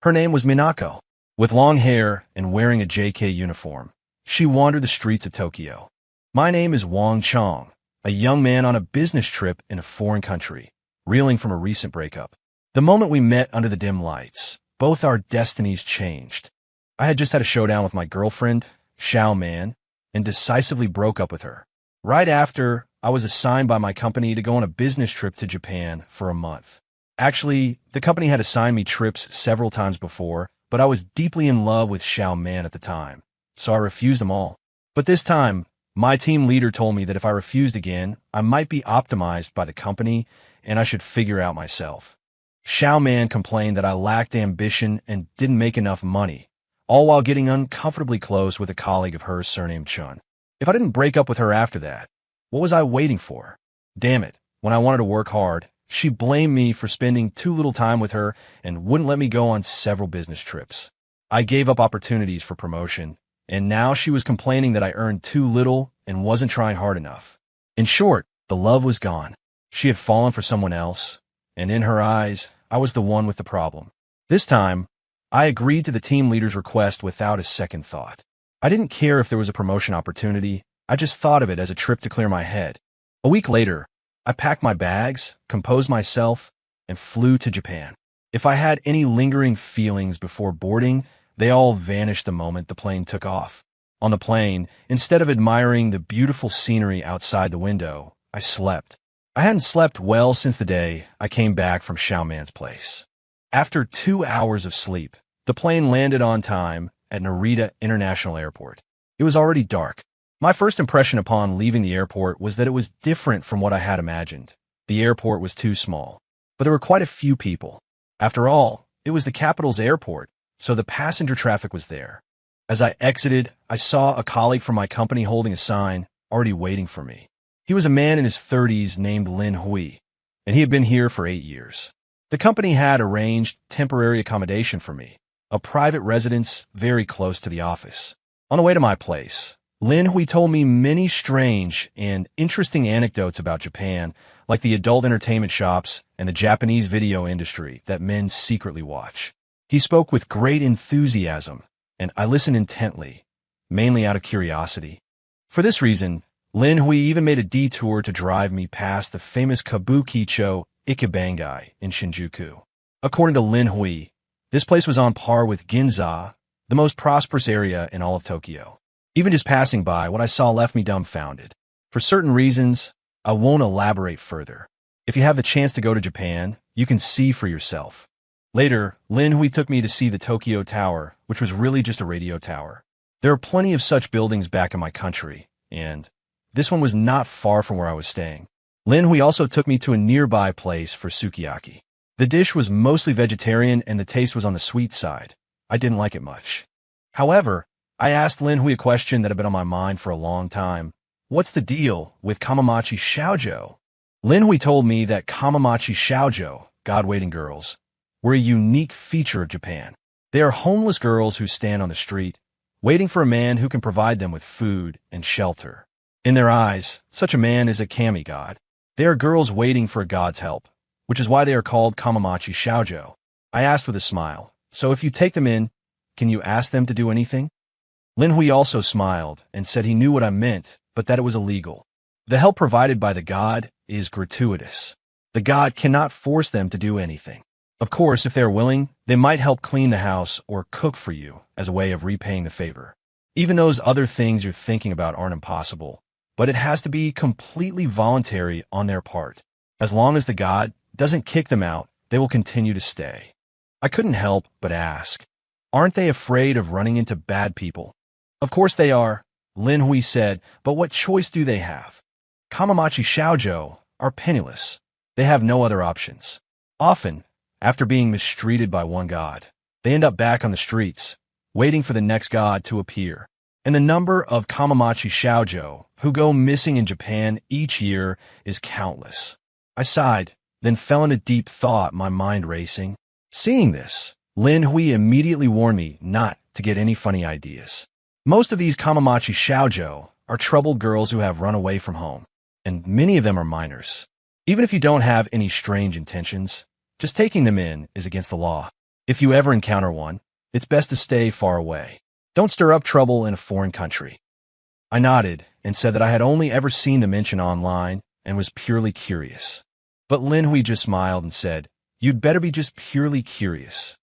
Her name was Minako. With long hair and wearing a JK uniform, she wandered the streets of Tokyo. My name is Wang Chong, a young man on a business trip in a foreign country, reeling from a recent breakup. The moment we met under the dim lights, both our destinies changed. I had just had a showdown with my girlfriend, Xiao Man, and decisively broke up with her. Right after, I was assigned by my company to go on a business trip to Japan for a month. Actually, the company had assigned me trips several times before, but I was deeply in love with Xiao Man at the time, so I refused them all. But this time, my team leader told me that if I refused again, I might be optimized by the company and I should figure out myself. Xiao Man complained that I lacked ambition and didn't make enough money, all while getting uncomfortably close with a colleague of hers surnamed Chun. If I didn't break up with her after that, what was I waiting for? Damn it, when I wanted to work hard, she blamed me for spending too little time with her and wouldn't let me go on several business trips. I gave up opportunities for promotion, and now she was complaining that I earned too little and wasn't trying hard enough. In short, the love was gone. She had fallen for someone else, and in her eyes, I was the one with the problem. This time, I agreed to the team leader's request without a second thought. I didn't care if there was a promotion opportunity, I just thought of it as a trip to clear my head. A week later, I packed my bags, composed myself, and flew to Japan. If I had any lingering feelings before boarding, they all vanished the moment the plane took off. On the plane, instead of admiring the beautiful scenery outside the window, I slept. I hadn't slept well since the day I came back from Xiao Man's place. After 2 hours of sleep, the plane landed on time at Narita International Airport. It was already dark. My first impression upon leaving the airport was that it was different from what I had imagined. The airport was too small, but there were quite a few people. After all, it was the capital's airport, so the passenger traffic was there. As I exited, I saw a colleague from my company holding a sign, already waiting for me. He was a man in his 30s named Lin Hui, and he had been here for 8 years. The company had arranged temporary accommodation for me, a private residence very close to the office. On the way to my place, Lin Hui told me many strange and interesting anecdotes about Japan, like the adult entertainment shops and the Japanese video industry that men secretly watch. He spoke with great enthusiasm, and I listened intently, mainly out of curiosity. For this reason, Lin Hui even made a detour to drive me past the famous Kabukicho Ikibangai in Shinjuku. According to Lin Hui, this place was on par with Ginza, the most prosperous area in all of Tokyo. Even just passing by, what I saw left me dumbfounded. For certain reasons, I won't elaborate further. If you have the chance to go to Japan, you can see for yourself. Later, Lin Hui took me to see the Tokyo Tower, which was really just a radio tower. There are plenty of such buildings back in my country, and this one was not far from where I was staying. Lin Hui also took me to a nearby place for sukiyaki. The dish was mostly vegetarian and the taste was on the sweet side. I didn't like it much. However, I asked Lin Hui a question that had been on my mind for a long time. What's the deal with Kamamachi Shaojo? Lin Hui told me that Kamamachi Shaojo, God-waiting girls, were a unique feature of Japan. They are homeless girls who stand on the street, waiting for a man who can provide them with food and shelter. In their eyes, such a man is a kami god. They are girls waiting for a god's help, which is why they are called Kamamachi Shaojo. I asked with a smile, so if you take them in, can you ask them to do anything? Lin Hui also smiled and said he knew what I meant, but that it was illegal. The help provided by the god is gratuitous. The god cannot force them to do anything. Of course, if they are willing, they might help clean the house or cook for you as a way of repaying the favor. Even those other things you're thinking about aren't impossible, but it has to be completely voluntary on their part. As long as the god doesn't kick them out, they will continue to stay. I couldn't help but ask, aren't they afraid of running into bad people? Of course they are, Lin Hui said, but what choice do they have? Kamamachi Shaojo are penniless. They have no other options. Often, after being mistreated by one god, they end up back on the streets, waiting for the next god to appear. And the number of Kamamachi Shaojo who go missing in Japan each year is countless. I sighed, then fell into deep thought, my mind racing. Seeing this, Lin Hui immediately warned me not to get any funny ideas. Most of these Kamamachi Shaojo are troubled girls who have run away from home, and many of them are minors. Even if you don't have any strange intentions, just taking them in is against the law. If you ever encounter one, it's best to stay far away. Don't stir up trouble in a foreign country. I nodded and said that I had only ever seen the mention online and was purely curious. But Lin Hui just smiled and said, "You'd better be just purely curious."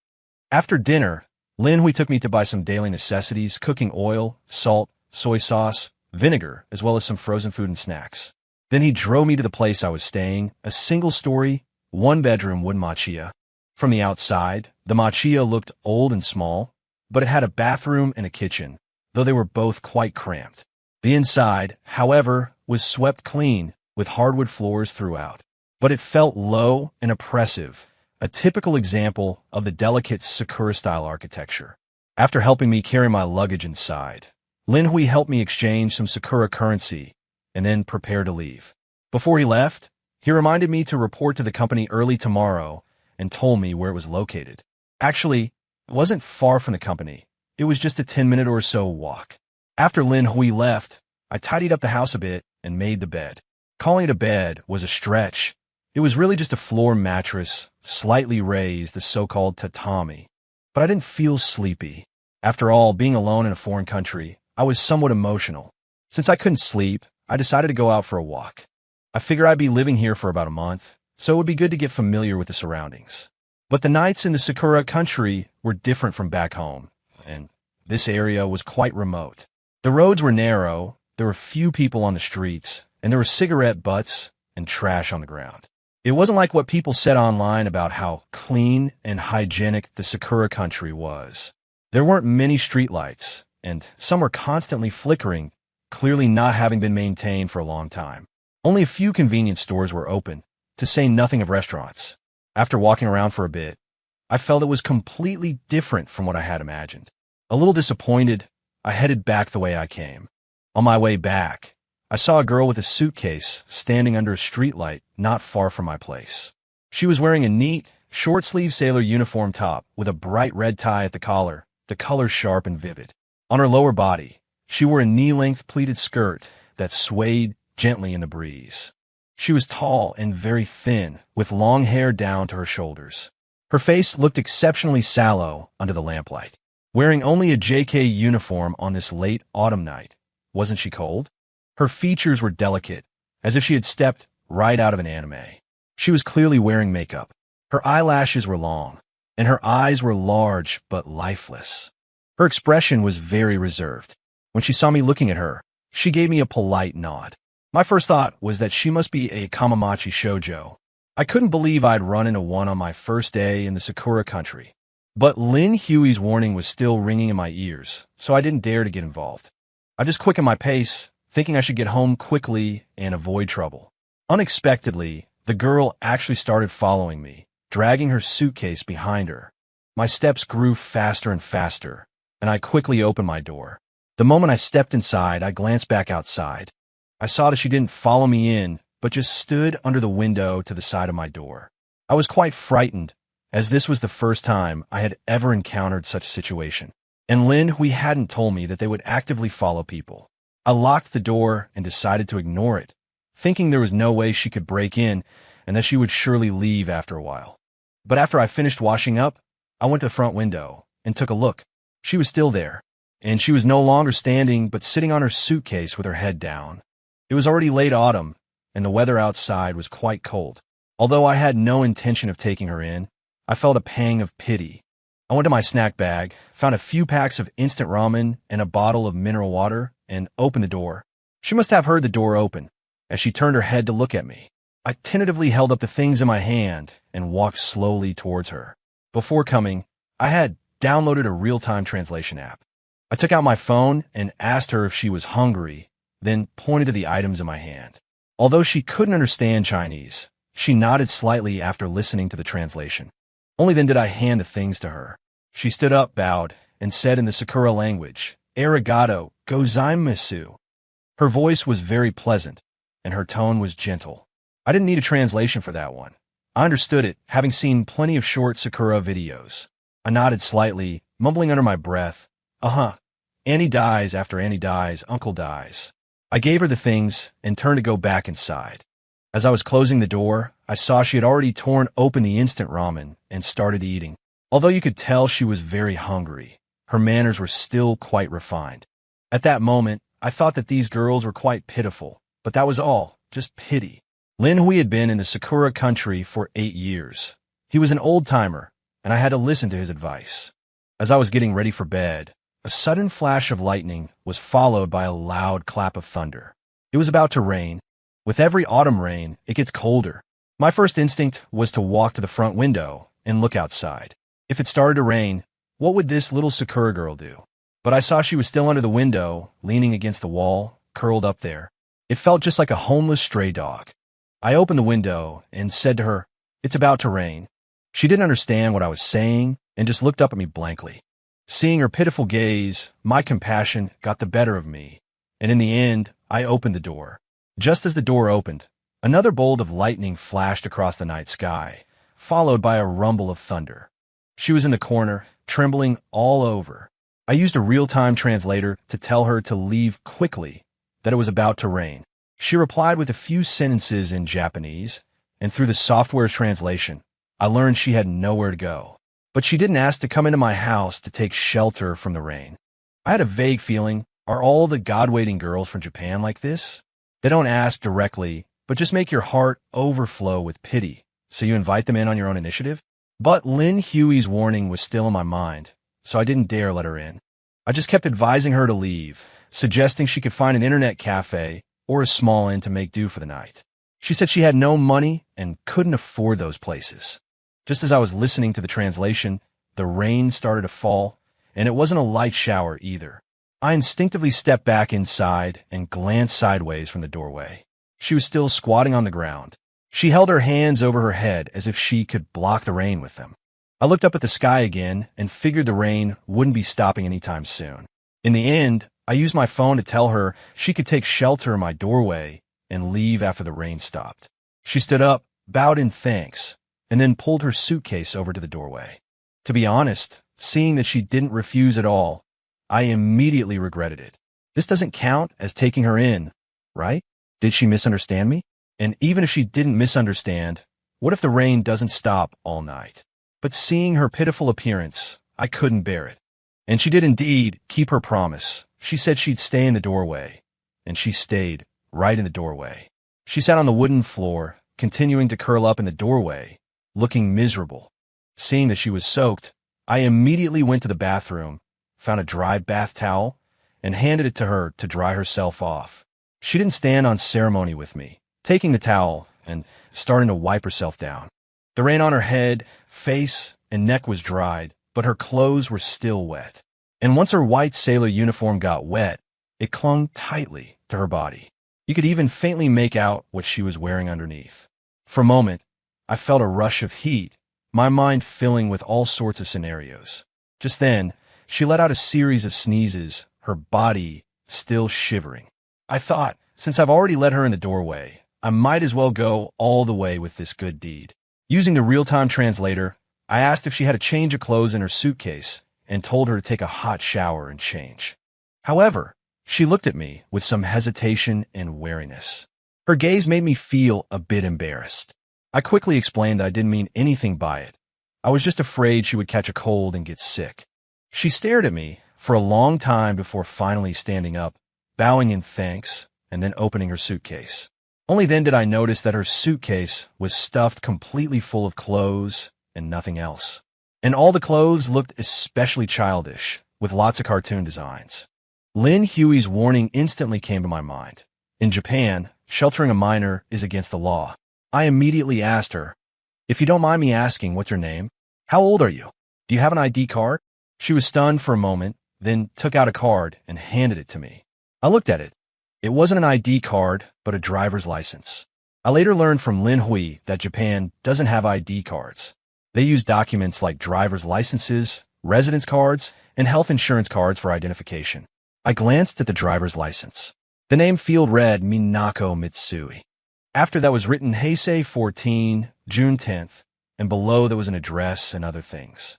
After dinner, Lin Hui took me to buy some daily necessities, cooking oil, salt, soy sauce, vinegar, as well as some frozen food and snacks. Then he drove me to the place I was staying, a single-story, one-bedroom wooden machia. From the outside, the machia looked old and small, but it had a bathroom and a kitchen, though they were both quite cramped. The inside, however, was swept clean, with hardwood floors throughout. But it felt low and oppressive, a typical example of the delicate Sakura-style architecture. After helping me carry my luggage inside, Lin Hui helped me exchange some Sakura currency and then prepare to leave. Before he left, he reminded me to report to the company early tomorrow and told me where it was located. Actually, it wasn't far from the company. It was just a 10-minute or so walk. After Lin Hui left, I tidied up the house a bit and made the bed. Calling it a bed was a stretch. It was really just a floor mattress, slightly raised, the so-called tatami. But I didn't feel sleepy. After all, being alone in a foreign country, I was somewhat emotional. Since I couldn't sleep, I decided to go out for a walk. I figured I'd be living here for about a month, so it would be good to get familiar with the surroundings. But the nights in the Sakura country were different from back home, and this area was quite remote. The roads were narrow, there were few people on the streets, and there were cigarette butts and trash on the ground. It wasn't like what people said online about how clean and hygienic the Sakura country was. There weren't many streetlights, and some were constantly flickering, clearly not having been maintained for a long time. Only a few convenience stores were open, to say nothing of restaurants. After walking around for a bit, I felt it was completely different from what I had imagined. A little disappointed, I headed back the way I came. On my way back, I saw a girl with a suitcase standing under a streetlight not far from my place. She was wearing a neat, short-sleeved sailor uniform top with a bright red tie at the collar, the color sharp and vivid. On her lower body, she wore a knee-length pleated skirt that swayed gently in the breeze. She was tall and very thin, with long hair down to her shoulders. Her face looked exceptionally sallow under the lamplight. Wearing only a JK uniform on this late autumn night, wasn't she cold? Her features were delicate, as if she had stepped right out of an anime. She was clearly wearing makeup. Her eyelashes were long, and her eyes were large but lifeless. Her expression was very reserved. When she saw me looking at her, she gave me a polite nod. My first thought was that she must be a Kamamachi shoujo. I couldn't believe I'd run into one on my first day in the Sakura country. But Lin Hui's warning was still ringing in my ears, so I didn't dare to get involved. I just quickened my pace, thinking I should get home quickly and avoid trouble. Unexpectedly, the girl actually started following me, dragging her suitcase behind her. My steps grew faster and faster, and I quickly opened my door. The moment I stepped inside, I glanced back outside. I saw that she didn't follow me in, but just stood under the window to the side of my door. I was quite frightened, as this was the first time I had ever encountered such a situation. And Lin Hui hadn't told me that they would actively follow people. I locked the door and decided to ignore it, thinking there was no way she could break in and that she would surely leave after a while. But after I finished washing up, I went to the front window and took a look. She was still there, and she was no longer standing but sitting on her suitcase with her head down. It was already late autumn, and the weather outside was quite cold. Although I had no intention of taking her in, I felt a pang of pity. I went to my snack bag, found a few packs of instant ramen and a bottle of mineral water, and opened the door. She must have heard the door open, as she turned her head to look at me. I tentatively held up the things in my hand and walked slowly towards her. Before coming, I had downloaded a real-time translation app. I took out my phone and asked her if she was hungry, then pointed to the items in my hand. Although she couldn't understand Chinese, she nodded slightly after listening to the translation. Only then did I hand the things to her. She stood up, bowed, and said in the Sakura language, "Arigato gozaimasu." Her voice was very pleasant, and her tone was gentle. I didn't need a translation for that one. I understood it, having seen plenty of short Sakura videos. I nodded slightly, mumbling under my breath, "Uh-huh. Annie dies after Annie dies, uncle dies." I gave her the things and turned to go back inside. As I was closing the door, I saw she had already torn open the instant ramen and started eating. Although you could tell she was very hungry, her manners were still quite refined. At that moment, I thought that these girls were quite pitiful, but that was all, just pity. Lin Hui had been in the Sakura country for 8 years. He was an old-timer, and I had to listen to his advice. As I was getting ready for bed, a sudden flash of lightning was followed by a loud clap of thunder. It was about to rain. With every autumn rain, it gets colder. My first instinct was to walk to the front window and look outside. If it started to rain, what would this little Sakura girl do? But I saw she was still under the window, leaning against the wall, curled up there. It felt just like a homeless stray dog. I opened the window and said to her, "It's about to rain." She didn't understand what I was saying and just looked up at me blankly. Seeing her pitiful gaze, my compassion got the better of me, and in the end, I opened the door. Just as the door opened, another bolt of lightning flashed across the night sky, followed by a rumble of thunder. She was in the corner, trembling all over. I used a real-time translator to tell her to leave quickly, that it was about to rain. She replied with a few sentences in Japanese, and through the software's translation, I learned she had nowhere to go. But she didn't ask to come into my house to take shelter from the rain. I had a vague feeling, are all the God-waiting girls from Japan like this? They don't ask directly, but just make your heart overflow with pity, so you invite them in on your own initiative? But Lin Hui's warning was still in my mind, so I didn't dare let her in. I just kept advising her to leave, suggesting she could find an internet cafe or a small inn to make do for the night. She said she had no money and couldn't afford those places. Just as I was listening to the translation, the rain started to fall, and it wasn't a light shower either. I instinctively stepped back inside and glanced sideways from the doorway. She was still squatting on the ground. She held her hands over her head as if she could block the rain with them. I looked up at the sky again and figured the rain wouldn't be stopping anytime soon. In the end, I used my phone to tell her she could take shelter in my doorway and leave after the rain stopped. She stood up, bowed in thanks, and then pulled her suitcase over to the doorway. To be honest, seeing that she didn't refuse at all, I immediately regretted it. This doesn't count as taking her in, right? Did she misunderstand me? And even if she didn't misunderstand, what if the rain doesn't stop all night? But seeing her pitiful appearance, I couldn't bear it. And she did indeed keep her promise. She said she'd stay in the doorway, and she stayed right in the doorway. She sat on the wooden floor, continuing to curl up in the doorway, looking miserable. Seeing that she was soaked, I immediately went to the bathroom, found a dry bath towel, and handed it to her to dry herself off. She didn't stand on ceremony with me, taking the towel and starting to wipe herself down. The rain on her head, face, and neck was dried, but her clothes were still wet. And once her white sailor uniform got wet, it clung tightly to her body. You could even faintly make out what she was wearing underneath. For a moment, I felt a rush of heat, my mind filling with all sorts of scenarios. Just then, she let out a series of sneezes, her body still shivering. I thought, since I've already let her in the doorway, I might as well go all the way with this good deed. Using the real-time translator, I asked if she had a change of clothes in her suitcase and told her to take a hot shower and change. However, she looked at me with some hesitation and wariness. Her gaze made me feel a bit embarrassed. I quickly explained that I didn't mean anything by it. I was just afraid she would catch a cold and get sick. She stared at me for a long time before finally standing up, bowing in thanks, and then opening her suitcase. Only then did I notice that her suitcase was stuffed completely full of clothes and nothing else. And all the clothes looked especially childish, with lots of cartoon designs. Lin Hui's warning instantly came to my mind. In Japan, sheltering a minor is against the law. I immediately asked her, "If you don't mind me asking, what's your name? How old are you? Do you have an ID card?" She was stunned for a moment, then took out a card and handed it to me. I looked at it. It wasn't an ID card, but a driver's license. I later learned from Lin Hui that Japan doesn't have ID cards. They use documents like driver's licenses, residence cards, and health insurance cards for identification. I glanced at the driver's license. The name field read Minako Mitsui. After that was written Heisei 14, June 10th, and below there was an address and other things.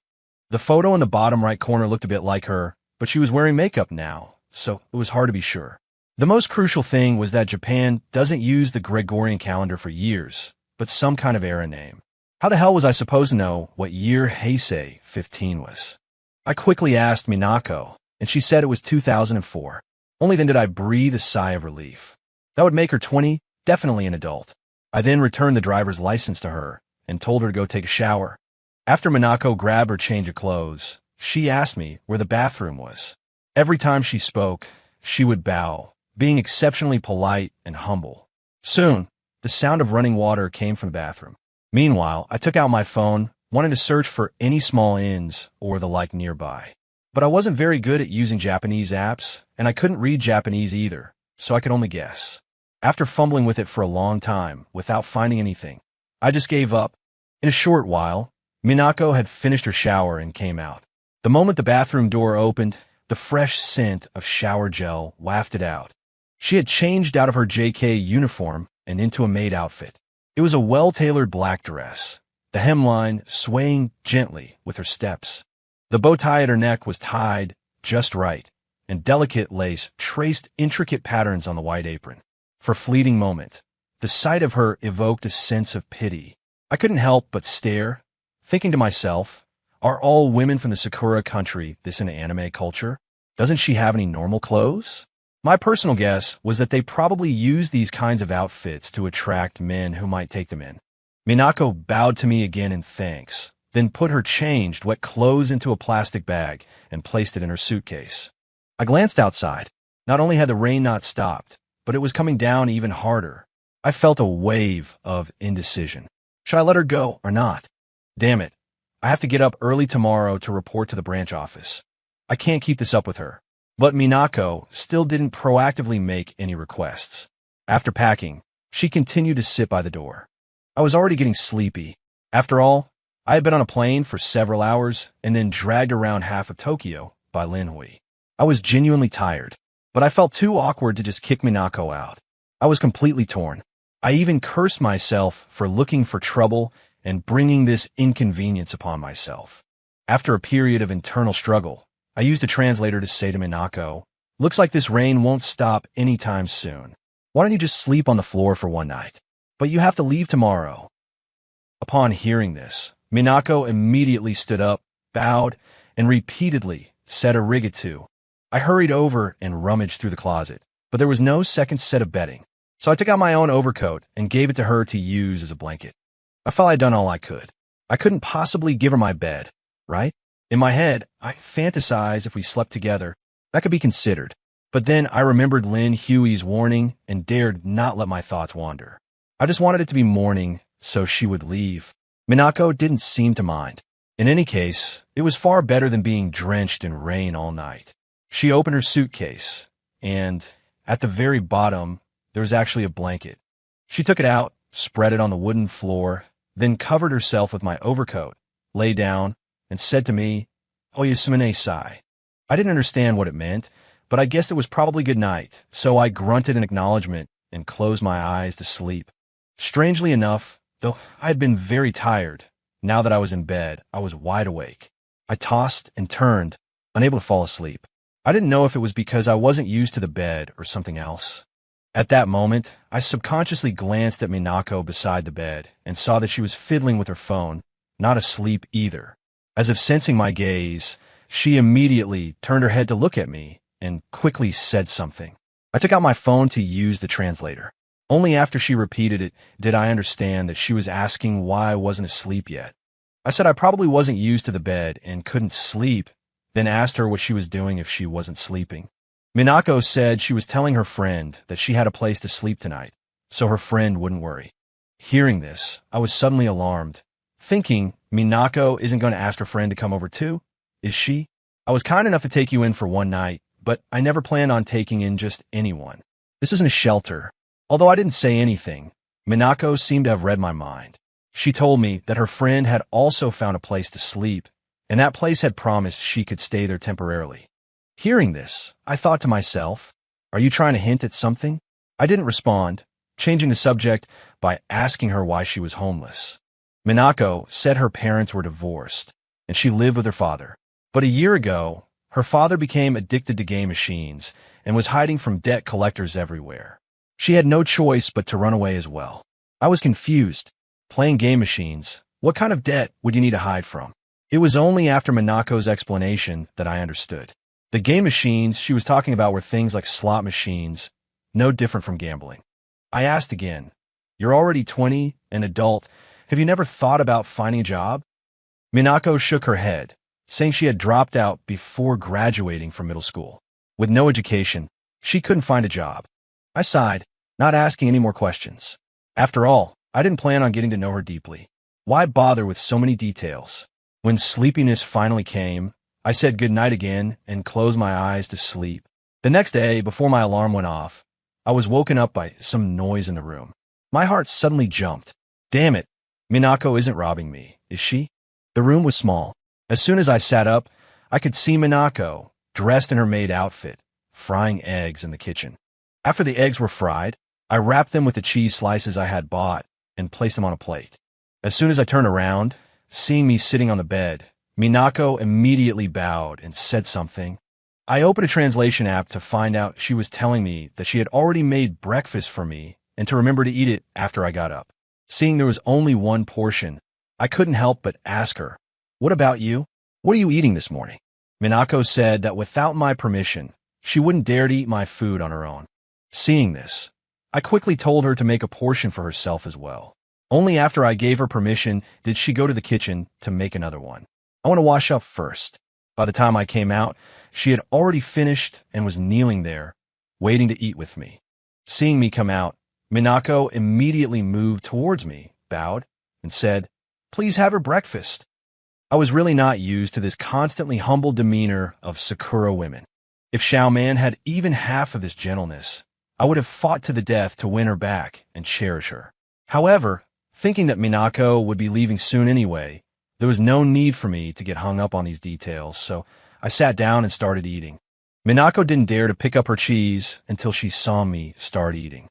The photo in the bottom right corner looked a bit like her, but she was wearing makeup now, so it was hard to be sure. The most crucial thing was that Japan doesn't use the Gregorian calendar for years, but some kind of era name. How the hell was I supposed to know what year Heisei 15 was? I quickly asked Minako, and she said it was 2004. Only then did I breathe a sigh of relief. That would make her 20, definitely an adult. I then returned the driver's license to her and told her to go take a shower. After Minako grabbed her change of clothes, she asked me where the bathroom was. Every time she spoke, she would bow, being exceptionally polite and humble. Soon, the sound of running water came from the bathroom. Meanwhile, I took out my phone, wanting to search for any small inns or the like nearby. But I wasn't very good at using Japanese apps, and I couldn't read Japanese either, so I could only guess. After fumbling with it for a long time without finding anything, I just gave up. In a short while, Minako had finished her shower and came out. The moment the bathroom door opened, the fresh scent of shower gel wafted out. She had changed out of her JK uniform and into a maid outfit. It was a well-tailored black dress, the hemline swaying gently with her steps. The bow tie at her neck was tied just right, and delicate lace traced intricate patterns on the white apron. For a fleeting moment, the sight of her evoked a sense of pity. I couldn't help but stare, thinking to myself, are all women from the Sakura country this an anime culture? Doesn't she have any normal clothes? My personal guess was that they probably use these kinds of outfits to attract men who might take them in. Minako bowed to me again in thanks, then put her changed wet clothes into a plastic bag and placed it in her suitcase. I glanced outside. Not only had the rain not stopped, but it was coming down even harder. I felt a wave of indecision. Should I let her go or not? Damn it. I have to get up early tomorrow to report to the branch office. I can't keep this up with her. But Minako still didn't proactively make any requests. After packing, she continued to sit by the door. I was already getting sleepy. After all, I had been on a plane for several hours and then dragged around half of Tokyo by Linhui. I was genuinely tired, but I felt too awkward to just kick Minako out. I was completely torn. I even cursed myself for looking for trouble and bringing this inconvenience upon myself. After a period of internal struggle, I used a translator to say to Minako, "Looks like this rain won't stop anytime soon. Why don't you just sleep on the floor for one night? But you have to leave tomorrow." Upon hearing this, Minako immediately stood up, bowed, and repeatedly said arigato. I hurried over and rummaged through the closet, but there was no second set of bedding. So I took out my own overcoat and gave it to her to use as a blanket. I felt I'd done all I could. I couldn't possibly give her my bed, right? In my head, I fantasized if we slept together. That could be considered. But then I remembered Lin Huey's warning and dared not let my thoughts wander. I just wanted it to be morning so she would leave. Minako didn't seem to mind. In any case, it was far better than being drenched in rain all night. She opened her suitcase, and at the very bottom, there was actually a blanket. She took it out, spread it on the wooden floor, then covered herself with my overcoat, lay down, and said to me, "Oyasumine-sai." I didn't understand what it meant, but I guessed it was probably good night, so I grunted in acknowledgement and closed my eyes to sleep. Strangely enough, though I had been very tired, now that I was in bed, I was wide awake. I tossed and turned, unable to fall asleep. I didn't know if it was because I wasn't used to the bed or something else. At that moment, I subconsciously glanced at Minako beside the bed and saw that she was fiddling with her phone, not asleep either. As if sensing my gaze, she immediately turned her head to look at me and quickly said something. I took out my phone to use the translator. Only after she repeated it did I understand that she was asking why I wasn't asleep yet. I said I probably wasn't used to the bed and couldn't sleep, then asked her what she was doing if she wasn't sleeping. Minako said she was telling her friend that she had a place to sleep tonight, so her friend wouldn't worry. Hearing this, I was suddenly alarmed, thinking Minako isn't going to ask her friend to come over too, is she? I was kind enough to take you in for one night, but I never planned on taking in just anyone. This isn't a shelter. Although I didn't say anything, Minako seemed to have read my mind. She told me that her friend had also found a place to sleep, and that place had promised she could stay there temporarily. Hearing this, I thought to myself, are you trying to hint at something? I didn't respond, changing the subject by asking her why she was homeless. Minako said her parents were divorced, and she lived with her father. But a year ago, her father became addicted to game machines and was hiding from debt collectors everywhere. She had no choice but to run away as well. I was confused. Playing game machines, What kind of debt would you need to hide from? It was only after Minako's explanation that I understood. The game machines she was talking about were things like slot machines, no different from gambling. I asked again, "You're already 20, an adult. Have you never thought about finding a job?" Minako shook her head, saying she had dropped out before graduating from middle school. With no education, she couldn't find a job. I sighed, not asking any more questions. After all, I didn't plan on getting to know her deeply. Why bother with so many details? When sleepiness finally came, I said goodnight again and closed my eyes to sleep. The next day, before my alarm went off, I was woken up by some noise in the room. My heart suddenly jumped. Damn it, Minako isn't robbing me, is she? The room was small. As soon as I sat up, I could see Minako, dressed in her maid outfit, frying eggs in the kitchen. After the eggs were fried, I wrapped them with the cheese slices I had bought and placed them on a plate. As soon as I turned around, seeing me sitting on the bed, Minako immediately bowed and said something. I opened a translation app to find out she was telling me that she had already made breakfast for me and to remember to eat it after I got up. Seeing there was only one portion, I couldn't help but ask her, "What about you? What are you eating this morning?" Minako said that without my permission, she wouldn't dare to eat my food on her own. Seeing this, I quickly told her to make a portion for herself as well. Only after I gave her permission did she go to the kitchen to make another one. "I want to wash up first." By the time I came out, she had already finished and was kneeling there, waiting to eat with me. Seeing me come out, Minako immediately moved towards me, bowed, and said, "Please have her breakfast." I was really not used to this constantly humble demeanor of Sakura women. If Xiaoman had even half of this gentleness, I would have fought to the death to win her back and cherish her. However, thinking that Minako would be leaving soon anyway, there was no need for me to get hung up on these details, so I sat down and started eating. Minako didn't dare to pick up her cheese until she saw me start eating.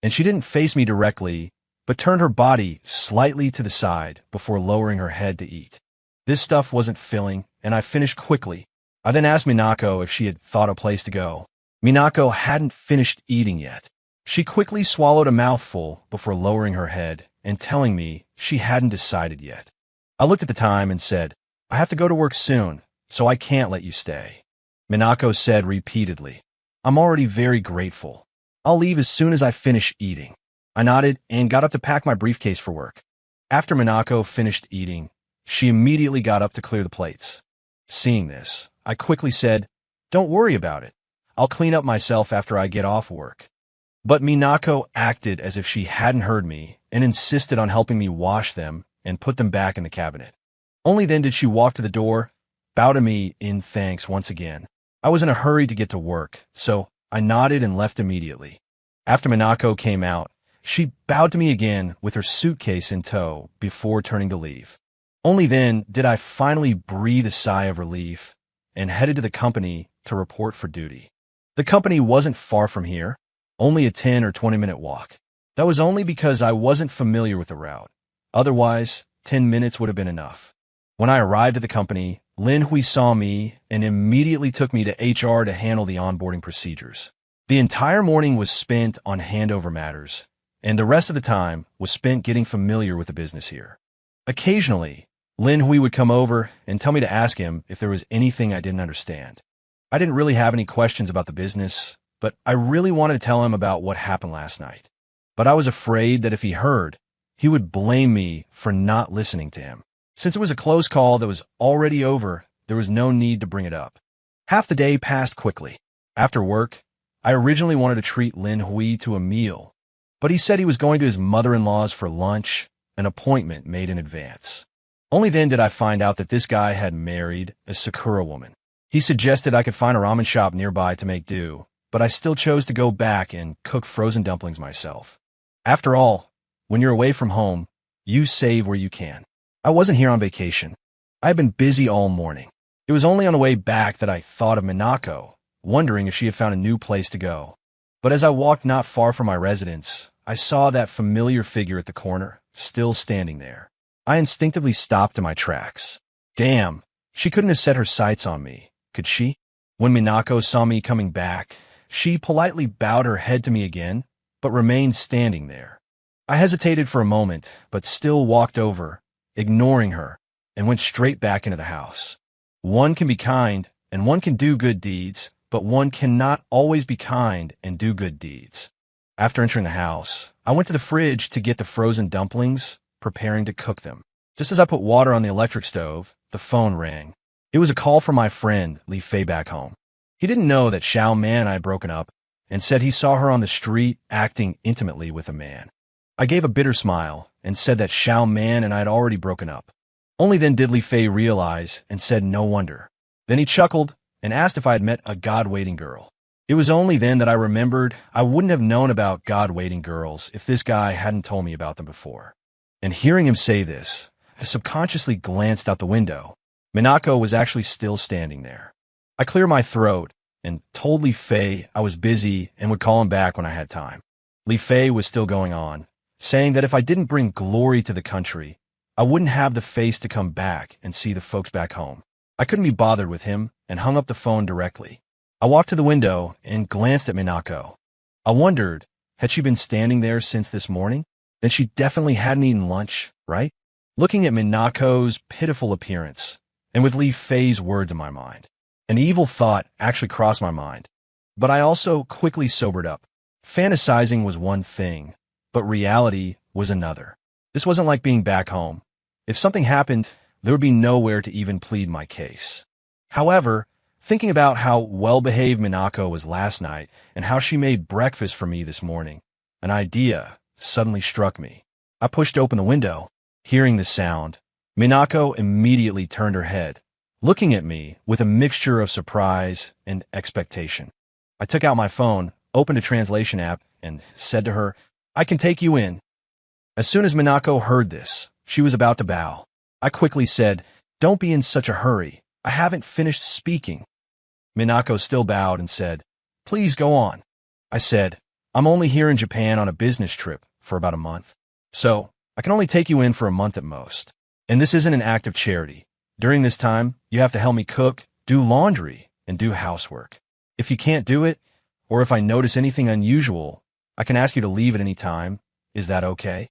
And she didn't face me directly, but turned her body slightly to the side before lowering her head to eat. This stuff wasn't filling, and I finished quickly. I then asked Minako if she had thought a place to go. Minako hadn't finished eating yet. She quickly swallowed a mouthful before lowering her head and telling me she hadn't decided yet. I looked at the time and said, "I have to go to work soon, so I can't let you stay." Minako said repeatedly, "I'm already very grateful. I'll leave as soon as I finish eating." I nodded and got up to pack my briefcase for work. After Minako finished eating, she immediately got up to clear the plates. Seeing this, I quickly said, "Don't worry about it. I'll clean up myself after I get off work." But Minako acted as if she hadn't heard me and insisted on helping me wash them and put them back in the cabinet. Only then did she walk to the door, bow to me in thanks once again. I was in a hurry to get to work, so I nodded and left immediately. After Minako came out, she bowed to me again with her suitcase in tow before turning to leave. Only then did I finally breathe a sigh of relief and headed to the company to report for duty. The company wasn't far from here, only a 10 or 20-minute walk. That was only because I wasn't familiar with the route. Otherwise, 10 minutes would have been enough. When I arrived at the company, Lin Hui saw me and immediately took me to HR to handle the onboarding procedures. The entire morning was spent on handover matters, and the rest of the time was spent getting familiar with the business here. Occasionally, Lin Hui would come over and tell me to ask him if there was anything I didn't understand. I didn't really have any questions about the business, but I really wanted to tell him about what happened last night. But I was afraid that if he heard, he would blame me for not listening to him. Since it was a close call that was already over, there was no need to bring it up. Half the day passed quickly. After work, I originally wanted to treat Lin Hui to a meal, but he said he was going to his mother-in-law's for lunch, an appointment made in advance. Only then did I find out that this guy had married a Sakura woman. He suggested I could find a ramen shop nearby to make do, but I still chose to go back and cook frozen dumplings myself. After all, when you're away from home, you save where you can. I wasn't here on vacation. I had been busy all morning. It was only on the way back that I thought of Minako, wondering if she had found a new place to go. But as I walked not far from my residence, I saw that familiar figure at the corner, still standing there. I instinctively stopped in my tracks. Damn, she couldn't have set her sights on me, could she? When Minako saw me coming back, she politely bowed her head to me again, but remained standing there. I hesitated for a moment, but still walked over ignoring her, and went straight back into the house. One can be kind, and one can do good deeds, but one cannot always be kind and do good deeds. After entering the house, I went to the fridge to get the frozen dumplings, preparing to cook them. Just as I put water on the electric stove, the phone rang. It was a call from my friend, Li Fei, back home. He didn't know that Xiao Man and I had broken up, and said he saw her on the street acting intimately with a man. I gave a bitter smile and said that Xiao Man and I had already broken up. Only then did Li Fei realize and said no wonder. Then he chuckled and asked if I had met a God-waiting girl. It was only then that I remembered I wouldn't have known about God-waiting girls if this guy hadn't told me about them before. And hearing him say this, I subconsciously glanced out the window. Minako was actually still standing there. I cleared my throat and told Li Fei I was busy and would call him back when I had time. Li Fei was still going on, saying that if I didn't bring glory to the country, I wouldn't have the face to come back and see the folks back home. I couldn't be bothered with him and hung up the phone directly. I walked to the window and glanced at Minako. I wondered, had she been standing there since this morning? Then she definitely hadn't eaten lunch, right? Looking at Minako's pitiful appearance, and with Li Fei's words in my mind, an evil thought actually crossed my mind. But I also quickly sobered up. Fantasizing was one thing, but reality was another. This wasn't like being back home. If something happened, there would be nowhere to even plead my case. However, thinking about how well-behaved Minako was last night and how she made breakfast for me this morning, an idea suddenly struck me. I pushed open the window. Hearing the sound, Minako immediately turned her head, looking at me with a mixture of surprise and expectation. I took out my phone, opened a translation app, and said to her, "I can take you in." As soon as Minako heard this, she was about to bow. I quickly said, "Don't be in such a hurry. I haven't finished speaking." Minako still bowed and said, "Please go on." I said, "I'm only here in Japan on a business trip for about a month. So I can only take you in for a month at most. And this isn't an act of charity. During this time, you have to help me cook, do laundry, and do housework. If you can't do it, or if I notice anything unusual, I can ask you to leave at any time. Is that okay?"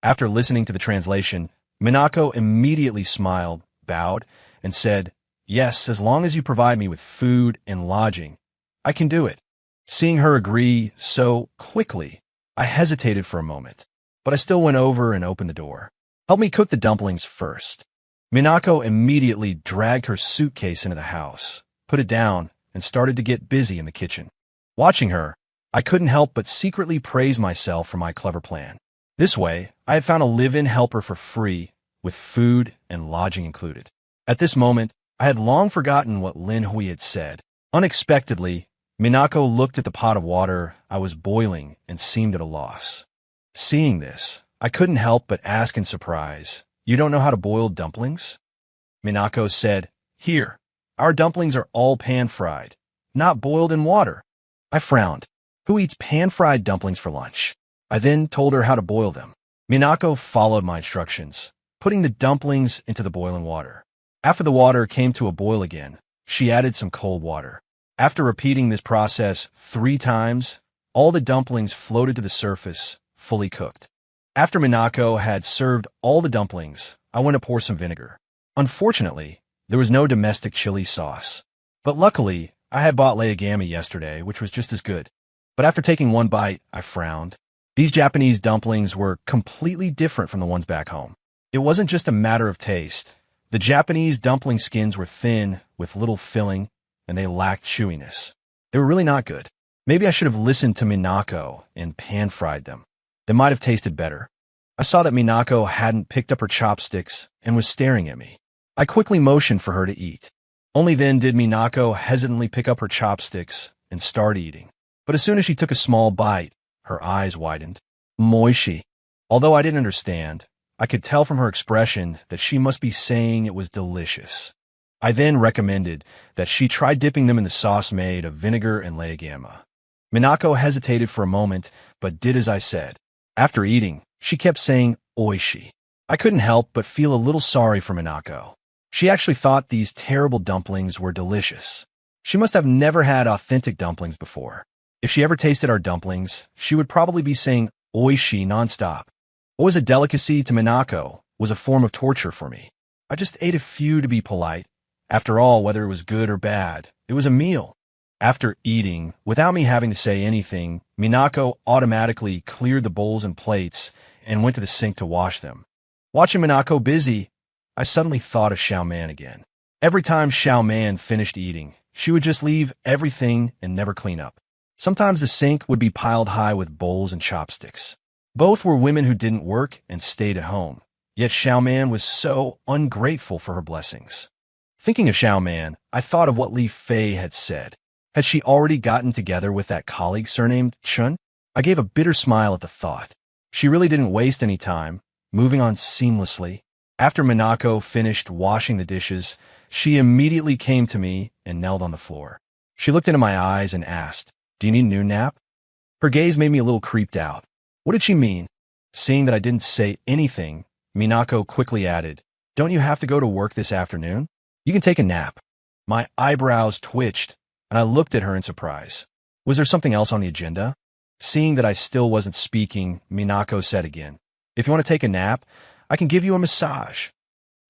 After listening to the translation, Minako immediately smiled, bowed, and said, "Yes, as long as you provide me with food and lodging, I can do it." Seeing her agree so quickly, I hesitated for a moment, but I still went over and opened the door. "Help me cook the dumplings first." Minako immediately dragged her suitcase into the house, put it down, and started to get busy in the kitchen. Watching her, I couldn't help but secretly praise myself for my clever plan. This way, I had found a live-in helper for free, with food and lodging included. At this moment, I had long forgotten what Lin Hui had said. Unexpectedly, Minako looked at the pot of water I was boiling and seemed at a loss. Seeing this, I couldn't help but ask in surprise, "You don't know how to boil dumplings?" Minako said, "Here, our dumplings are all pan-fried, not boiled in water." I frowned. Who eats pan-fried dumplings for lunch? I then told her how to boil them. Minako followed my instructions, putting the dumplings into the boiling water. After the water came to a boil again, she added some cold water. After repeating this process 3 times, all the dumplings floated to the surface, fully cooked. After Minako had served all the dumplings, I went to pour some vinegar. Unfortunately, there was no domestic chili sauce. But luckily, I had bought leigami yesterday, which was just as good. But after taking one bite, I frowned. These Japanese dumplings were completely different from the ones back home. It wasn't just a matter of taste. The Japanese dumpling skins were thin, with little filling, and they lacked chewiness. They were really not good. Maybe I should have listened to Minako and pan-fried them. They might have tasted better. I saw that Minako hadn't picked up her chopsticks and was staring at me. I quickly motioned for her to eat. Only then did Minako hesitantly pick up her chopsticks and start eating. But as soon as she took a small bite, her eyes widened. Moishi. Although I didn't understand, I could tell from her expression that she must be saying it was delicious. I then recommended that she try dipping them in the sauce made of vinegar and leigami. Minako hesitated for a moment, but did as I said. After eating, she kept saying oishi. I couldn't help but feel a little sorry for Minako. She actually thought these terrible dumplings were delicious. She must have never had authentic dumplings before. If she ever tasted our dumplings, she would probably be saying oishi nonstop. What was a delicacy to Minako was a form of torture for me. I just ate a few to be polite. After all, whether it was good or bad, it was a meal. After eating, without me having to say anything, Minako automatically cleared the bowls and plates and went to the sink to wash them. Watching Minako busy, I suddenly thought of Xiao Man again. Every time Xiao Man finished eating, she would just leave everything and never clean up. Sometimes the sink would be piled high with bowls and chopsticks. Both were women who didn't work and stayed at home, yet Xiao Man was so ungrateful for her blessings. Thinking of Xiao Man, I thought of what Li Fei had said. Had she already gotten together with that colleague surnamed Chun? I gave a bitter smile at the thought. She really didn't waste any time, moving on seamlessly. After Minako finished washing the dishes, she immediately came to me and knelt on the floor. She looked into my eyes and asked, "Do you need a new nap?" Her gaze made me a little creeped out. What did she mean? Seeing that I didn't say anything, Minako quickly added, "Don't you have to go to work this afternoon? You can take a nap." My eyebrows twitched, and I looked at her in surprise. Was there something else on the agenda? Seeing that I still wasn't speaking, Minako said again, "If you want to take a nap, I can give you a massage."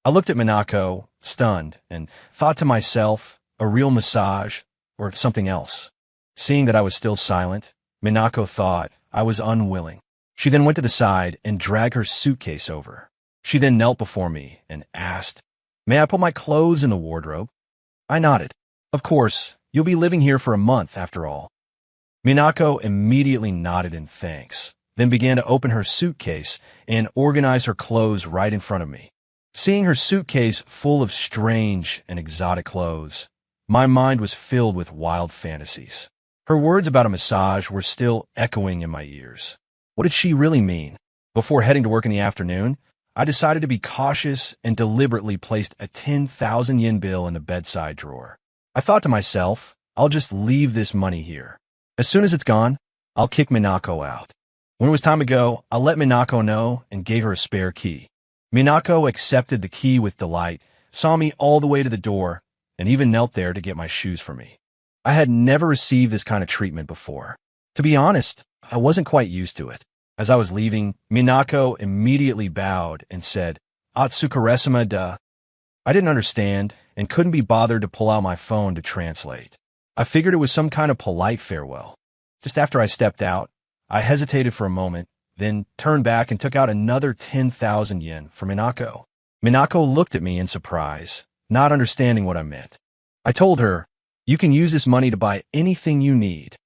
I looked at Minako, stunned, and thought to myself, a real massage or something else. Seeing that I was still silent, Minako thought I was unwilling. She then went to the side and dragged her suitcase over. She then knelt before me and asked, "May I put my clothes in the wardrobe?" I nodded. "Of course, you'll be living here for a month after all." Minako immediately nodded in thanks, then began to open her suitcase and organize her clothes right in front of me. Seeing her suitcase full of strange and exotic clothes, my mind was filled with wild fantasies. Her words about a massage were still echoing in my ears. What did she really mean? Before heading to work in the afternoon, I decided to be cautious and deliberately placed a 10,000 yen bill in the bedside drawer. I thought to myself, I'll just leave this money here. As soon as it's gone, I'll kick Minako out. When it was time to go, I let Minako know and gave her a spare key. Minako accepted the key with delight, saw me all the way to the door, and even knelt there to get my shoes for me. I had never received this kind of treatment before. To be honest, I wasn't quite used to it. As I was leaving, Minako immediately bowed and said, "Otsukaresama da." I didn't understand and couldn't be bothered to pull out my phone to translate. I figured it was some kind of polite farewell. Just after I stepped out, I hesitated for a moment, then turned back and took out another 10,000 yen for Minako. Minako looked at me in surprise, not understanding what I meant. I told her, "You can use this money to buy anything you need."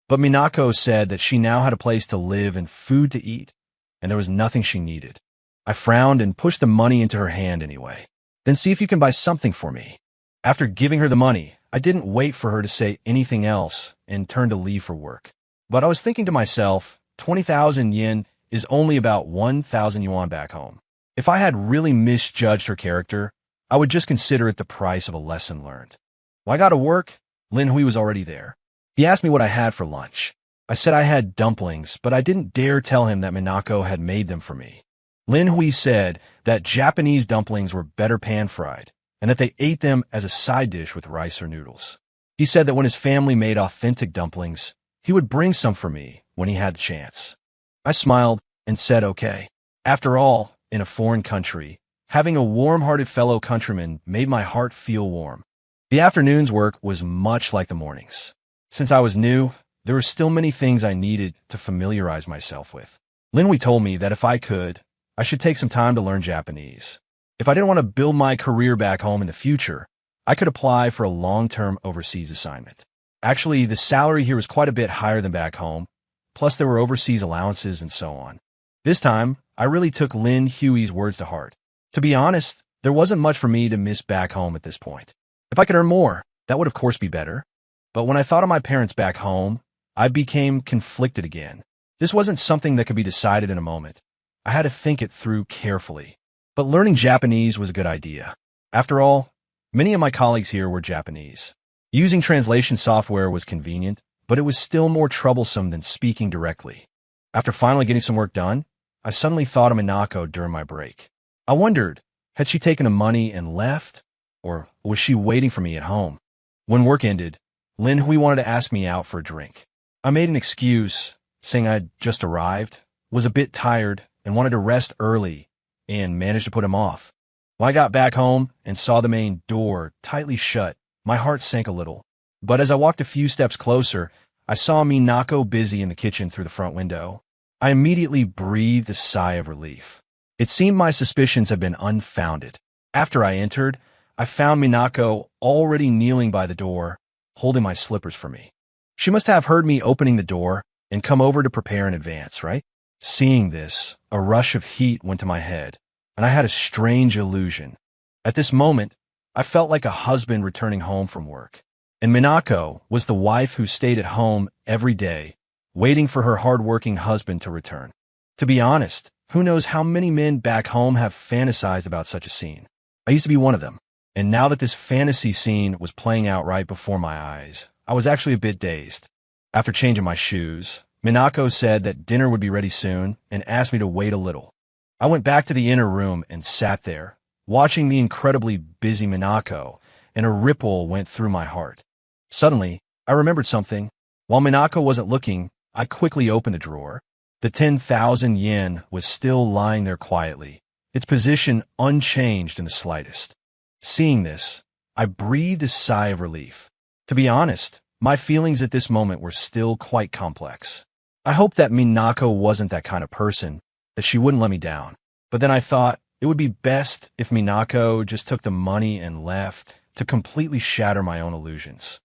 But Minako said that she now had a place to live and food to eat, and there was nothing she needed. I frowned and pushed the money into her hand anyway. "Then see if you can buy something for me." After giving her the money, I didn't wait for her to say anything else and turned to leave for work. But I was thinking to myself, 20,000 yen is only about 1,000 yuan back home. If I had really misjudged her character, I would just consider it the price of a lesson learned. When I got to work, Lin Hui was already there. He asked me what I had for lunch. I said I had dumplings, but I didn't dare tell him that Minako had made them for me. Lin Hui said that Japanese dumplings were better pan-fried, and that they ate them as a side dish with rice or noodles. He said that when his family made authentic dumplings, he would bring some for me when he had the chance. I smiled and said okay. After all, in a foreign country, having a warm-hearted fellow countryman made my heart feel warm. The afternoon's work was much like the morning's. Since I was new, there were still many things I needed to familiarize myself with. Lin Hui told me that if I could, I should take some time to learn Japanese. If I didn't want to build my career back home in the future, I could apply for a long-term overseas assignment. Actually, the salary here was quite a bit higher than back home, plus there were overseas allowances and so on. This time, I really took Lin Hui's words to heart. To be honest, there wasn't much for me to miss back home at this point. If I could earn more, that would of course be better. But when I thought of my parents back home, I became conflicted again. This wasn't something that could be decided in a moment. I had to think it through carefully. But learning Japanese was a good idea. After all, many of my colleagues here were Japanese. Using translation software was convenient, but it was still more troublesome than speaking directly. After finally getting some work done, I suddenly thought of Minako during my break. I wondered, had she taken the money and left, or was she waiting for me at home? When work ended, Lin Hui wanted to ask me out for a drink. I made an excuse, saying I'd just arrived, was a bit tired, and wanted to rest early, and managed to put him off. When I got back home and saw the main door tightly shut, my heart sank a little. But as I walked a few steps closer, I saw Minako busy in the kitchen through the front window. I immediately breathed a sigh of relief. It seemed my suspicions had been unfounded. After I entered, I found Minako already kneeling by the door, holding my slippers for me. She must have heard me opening the door and come over to prepare in advance, right? Seeing this, a rush of heat went to my head, and I had a strange illusion. At this moment, I felt like a husband returning home from work, and Minako was the wife who stayed at home every day, waiting for her hard-working husband to return. To be honest, who knows how many men back home have fantasized about such a scene. I used to be one of them, and now that this fantasy scene was playing out right before my eyes, I was actually a bit dazed. After changing my shoes, Minako said that dinner would be ready soon and asked me to wait a little. I went back to the inner room and sat there, watching the incredibly busy Minako, and a ripple went through my heart. Suddenly, I remembered something. While Minako wasn't looking, I quickly opened the drawer. The 10,000 yen was still lying there quietly, its position unchanged in the slightest. Seeing this, I breathed a sigh of relief. To be honest, my feelings at this moment were still quite complex. I hoped that Minako wasn't that kind of person, that she wouldn't let me down. But then I thought it would be best if Minako just took the money and left to completely shatter my own illusions.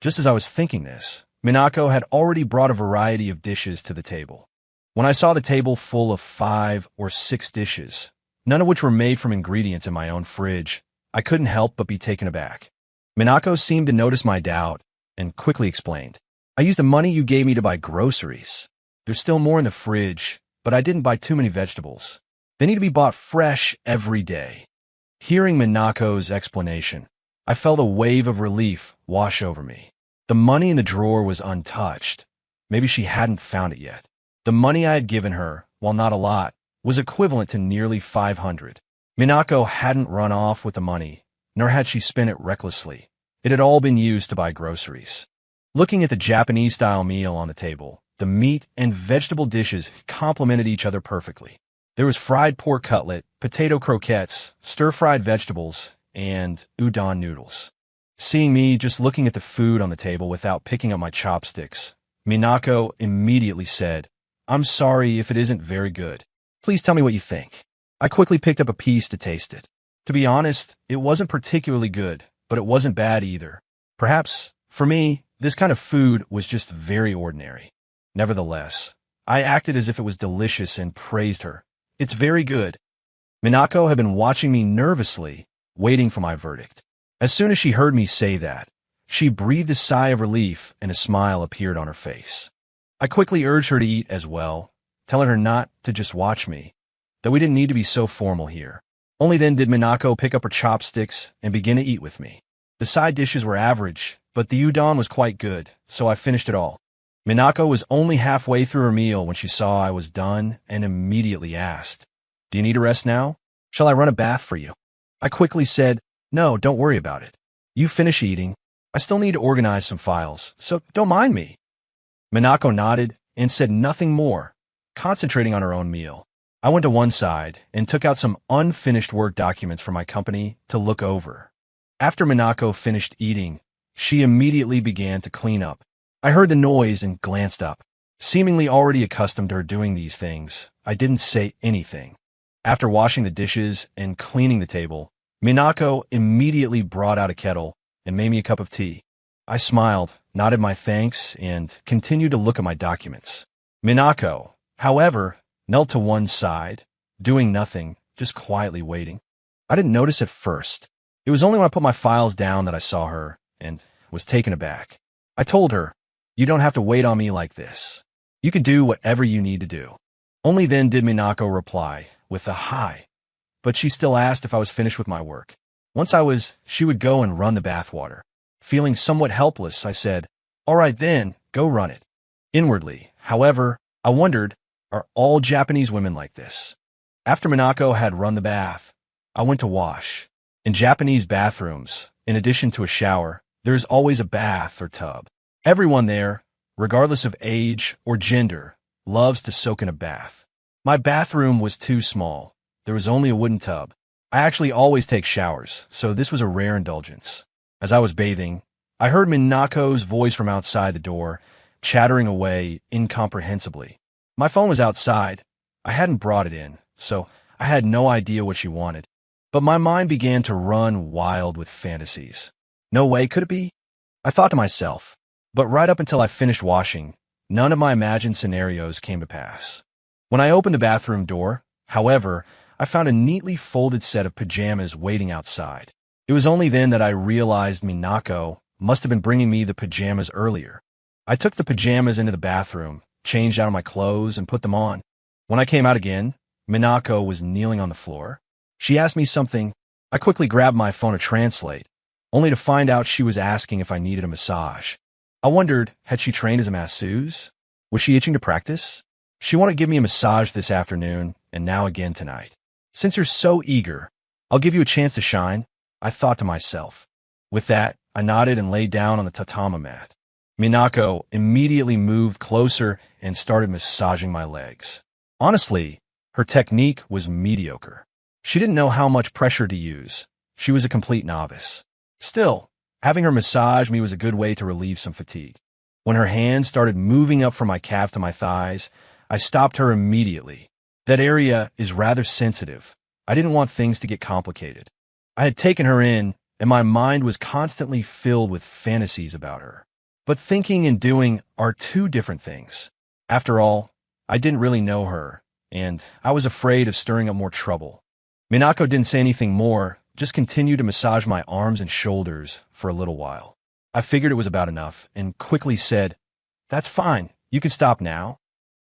Just as I was thinking this, Minako had already brought a variety of dishes to the table. When I saw the table full of 5 or 6 dishes, none of which were made from ingredients in my own fridge, I couldn't help but be taken aback. Minako seemed to notice my doubt and quickly explained, "I used the money you gave me to buy groceries. There's still more in the fridge, but I didn't buy too many vegetables. They need to be bought fresh every day." Hearing Minako's explanation, I felt a wave of relief wash over me. The money in the drawer was untouched. Maybe she hadn't found it yet. The money I had given her, while not a lot, was equivalent to nearly 500. Minako hadn't run off with the money, nor had she spent it recklessly. It had all been used to buy groceries. Looking at the Japanese-style meal on the table, the meat and vegetable dishes complemented each other perfectly. There was fried pork cutlet, potato croquettes, stir-fried vegetables, and udon noodles. Seeing me just looking at the food on the table without picking up my chopsticks, Minako immediately said, "I'm sorry if it isn't very good. Please tell me what you think." I quickly picked up a piece to taste it. To be honest, it wasn't particularly good, but it wasn't bad either. Perhaps, for me, this kind of food was just very ordinary. Nevertheless, I acted as if it was delicious and praised her. "It's very good." Minako had been watching me nervously, waiting for my verdict. As soon as she heard me say that, she breathed a sigh of relief and a smile appeared on her face. I quickly urged her to eat as well, telling her not to just watch me, that we didn't need to be so formal here. Only then did Minako pick up her chopsticks and begin to eat with me. The side dishes were average, but the udon was quite good, so I finished it all. Minako was only halfway through her meal when she saw I was done and immediately asked, "Do you need a rest now? Shall I run a bath for you?" I quickly said, "No, don't worry about it. You finish eating. I still need to organize some files, so don't mind me." Minako nodded and said nothing more, concentrating on her own meal. I went to one side and took out some unfinished work documents for my company to look over. After Minako finished eating, she immediately began to clean up. I heard the noise and glanced up. Seemingly already accustomed to her doing these things, I didn't say anything. After washing the dishes and cleaning the table, Minako immediately brought out a kettle and made me a cup of tea. I smiled, nodded my thanks, and continued to look at my documents. Minako, however, knelt to one side, doing nothing, just quietly waiting. I didn't notice at first. It was only when I put my files down that I saw her, and was taken aback. I told her, "You don't have to wait on me like this. You can do whatever you need to do." Only then did Minako reply, with a hi, but she still asked if I was finished with my work. Once I was, she would go and run the bathwater. Feeling somewhat helpless, I said, "All right then, go run it." Inwardly, however, I wondered, are all Japanese women like this? After Minako had run the bath, I went to wash. In Japanese bathrooms, in addition to a shower, there is always a bath or tub. Everyone there, regardless of age or gender, loves to soak in a bath. My bathroom was too small, There was only a wooden tub. I actually always take showers, so this was a rare indulgence. As I was bathing, I heard Minako's voice from outside the door, chattering away incomprehensibly. My phone was outside. I hadn't brought it in, so I had no idea what she wanted. But my mind began to run wild with fantasies. No way could it be? I thought to myself. But right up until I finished washing, none of my imagined scenarios came to pass. When I opened the bathroom door, however, I found a neatly folded set of pajamas waiting outside. It was only then that I realized Minako must have been bringing me the pajamas earlier. I took the pajamas into the bathroom, changed out of my clothes, and put them on. When I came out again, Minako was kneeling on the floor. She asked me something. I quickly grabbed my phone to translate, only to find out she was asking if I needed a massage. I wondered, had she trained as a masseuse? Was she itching to practice? She wanted to give me a massage this afternoon, and now again tonight. Since you're so eager, I'll give you a chance to shine, I thought to myself. With that, I nodded and lay down on the tatami mat. Minako immediately moved closer and started massaging my legs. Honestly, her technique was mediocre. She didn't know how much pressure to use. She was a complete novice. Still, having her massage me was a good way to relieve some fatigue. When her hands started moving up from my calf to my thighs, I stopped her immediately. That area is rather sensitive. I didn't want things to get complicated. I had taken her in, and my mind was constantly filled with fantasies about her. But thinking and doing are two different things. After all, I didn't really know her, and I was afraid of stirring up more trouble. Minako didn't say anything more, just continued to massage my arms and shoulders for a little while. I figured it was about enough, and quickly said, "That's fine, you can stop now."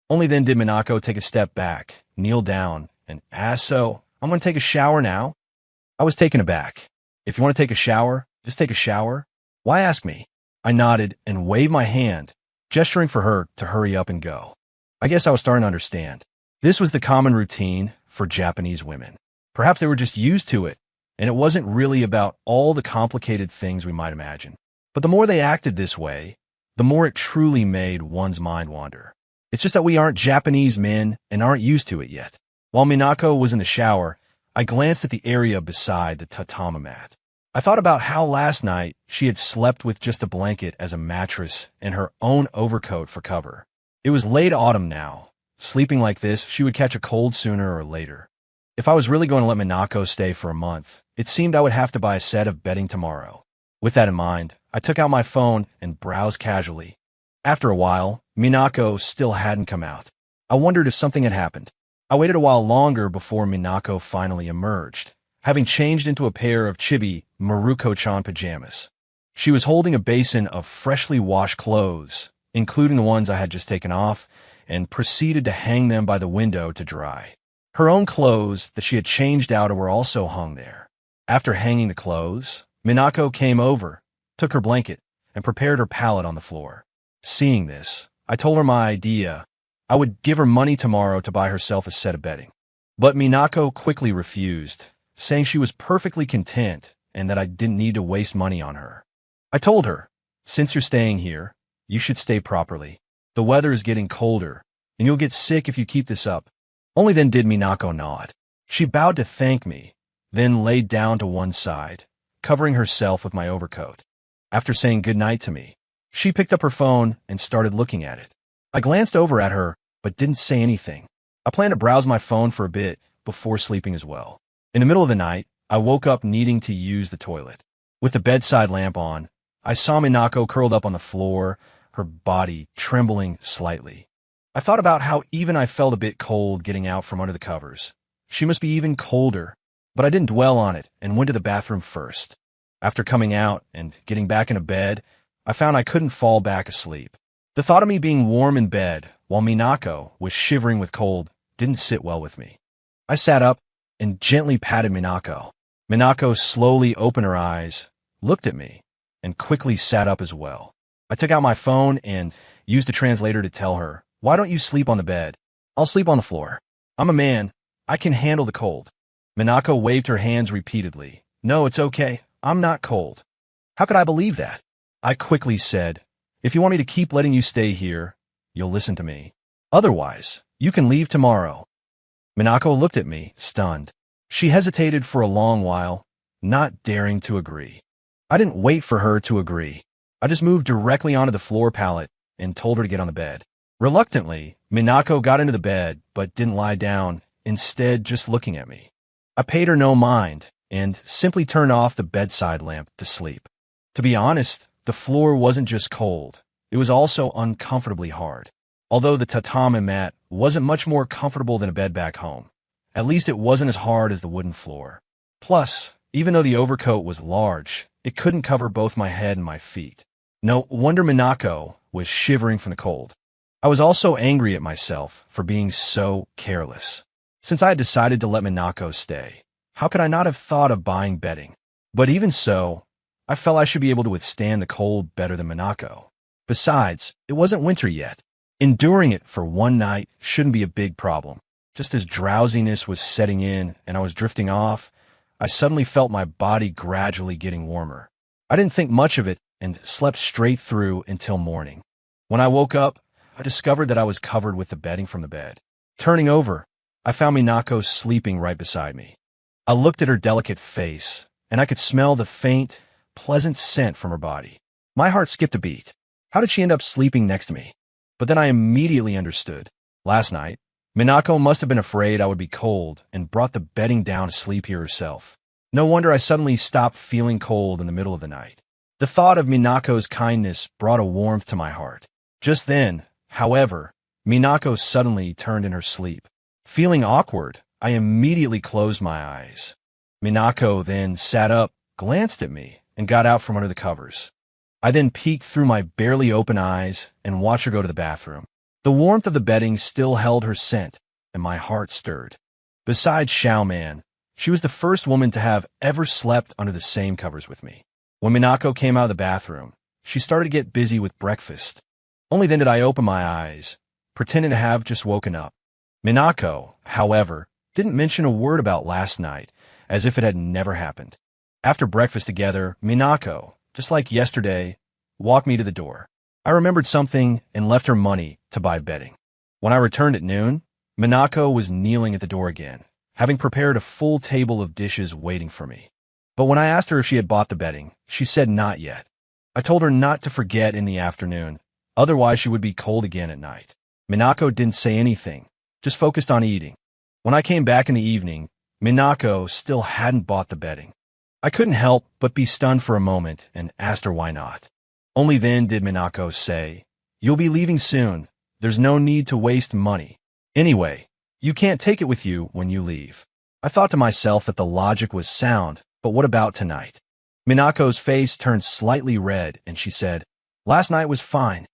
Only then did Minako take a step back, kneel down, and ask, "So, I'm going to take a shower now?" I was taken aback. "If you want to take a shower, just take a shower. Why ask me?" I nodded and waved my hand, gesturing for her to hurry up and go. I guess I was starting to understand. This was the common routine for Japanese women. Perhaps they were just used to it, and it wasn't really about all the complicated things we might imagine. But the more they acted this way, the more it truly made one's mind wander. It's just that we aren't Japanese men and aren't used to it yet. While Minako was in the shower, I glanced at the area beside the tatami mat. I thought about how last night she had slept with just a blanket as a mattress and her own overcoat for cover. It was late autumn now. Sleeping like this, she would catch a cold sooner or later. If I was really going to let Minako stay for a month, it seemed I would have to buy a set of bedding tomorrow. With that in mind, I took out my phone and browsed casually. After a while, Minako still hadn't come out. I wondered if something had happened. I waited a while longer before Minako finally emerged, having changed into a pair of chibi Maruko-chan pajamas. She was holding a basin of freshly washed clothes, including the ones I had just taken off, and proceeded to hang them by the window to dry. Her own clothes that she had changed out were also hung there. After hanging the clothes, Minako came over, took her blanket, and prepared her pallet on the floor. Seeing this, I told her my idea. I would give her money tomorrow to buy herself a set of bedding. But Minako quickly refused, saying she was perfectly content and that I didn't need to waste money on her. I told her, "Since you're staying here, you should stay properly. The weather is getting colder, and you'll get sick if you keep this up." Only then did Minako nod. She bowed to thank me, then laid down to one side, covering herself with my overcoat. After saying good night to me, she picked up her phone and started looking at it. I glanced over at her, but didn't say anything. I planned to browse my phone for a bit before sleeping as well. In the middle of the night, I woke up needing to use the toilet. With the bedside lamp on, I saw Minako curled up on the floor, her body trembling slightly. I thought about how even I felt a bit cold getting out from under the covers. She must be even colder, but I didn't dwell on it and went to the bathroom first. After coming out and getting back into bed, I found I couldn't fall back asleep. The thought of me being warm in bed while Minako was shivering with cold didn't sit well with me. I sat up and gently patted Minako. Minako slowly opened her eyes, looked at me, and quickly sat up as well. I took out my phone and used a translator to tell her, "Why don't you sleep on the bed? I'll sleep on the floor. I'm a man. I can handle the cold." Minako waved her hands repeatedly. "No, it's okay. I'm not cold." How could I believe that? I quickly said, "If you want me to keep letting you stay here, you'll listen to me. Otherwise, you can leave tomorrow." Minako looked at me, stunned. She hesitated for a long while, not daring to agree. I didn't wait for her to agree. I just moved directly onto the floor pallet and told her to get on the bed. Reluctantly, Minako got into the bed but didn't lie down, instead just looking at me. I paid her no mind and simply turned off the bedside lamp to sleep. To be honest, the floor wasn't just cold, it was also uncomfortably hard. Although the tatami mat wasn't much more comfortable than a bed back home, at least it wasn't as hard as the wooden floor. Plus, even though the overcoat was large, it couldn't cover both my head and my feet. No wonder Minako was shivering from the cold. I was also angry at myself for being so careless. Since I had decided to let Minako stay, how could I not have thought of buying bedding? But even so, I felt I should be able to withstand the cold better than Minako. Besides, it wasn't winter yet. Enduring it for one night shouldn't be a big problem. Just as drowsiness was setting in and I was drifting off, I suddenly felt my body gradually getting warmer. I didn't think much of it and slept straight through until morning. When I woke up, I discovered that I was covered with the bedding from the bed. Turning over, I found Minako sleeping right beside me. I looked at her delicate face, and I could smell the faint, pleasant scent from her body. My heart skipped a beat. How did she end up sleeping next to me? But then I immediately understood. Last night, Minako must have been afraid I would be cold and brought the bedding down to sleep here herself. No wonder I suddenly stopped feeling cold in the middle of the night. The thought of Minako's kindness brought a warmth to my heart. Just then, however, Minako suddenly turned in her sleep. Feeling awkward, I immediately closed my eyes. Minako then sat up, glanced at me, and got out from under the covers. I then peeked through my barely open eyes and watched her go to the bathroom. The warmth of the bedding still held her scent, and my heart stirred. Besides Xiao Man, she was the first woman to have ever slept under the same covers with me. When Minako came out of the bathroom, she started to get busy with breakfast. Only then did I open my eyes, pretending to have just woken up. Minako, however, didn't mention a word about last night, as if it had never happened. After breakfast together, Minako, just like yesterday, walked me to the door. I remembered something and left her money to buy bedding. When I returned at noon, Minako was kneeling at the door again, having prepared a full table of dishes waiting for me. But when I asked her if she had bought the bedding, she said not yet. I told her not to forget in the afternoon, otherwise she would be cold again at night. Minako didn't say anything, just focused on eating. When I came back in the evening, Minako still hadn't bought the bedding. I couldn't help but be stunned for a moment and asked her why not. Only then did Minako say, "You'll be leaving soon. There's no need to waste money. Anyway, you can't take it with you when you leave." I thought to myself that the logic was sound, but what about tonight? Minako's face turned slightly red and she said, "Last night was fine."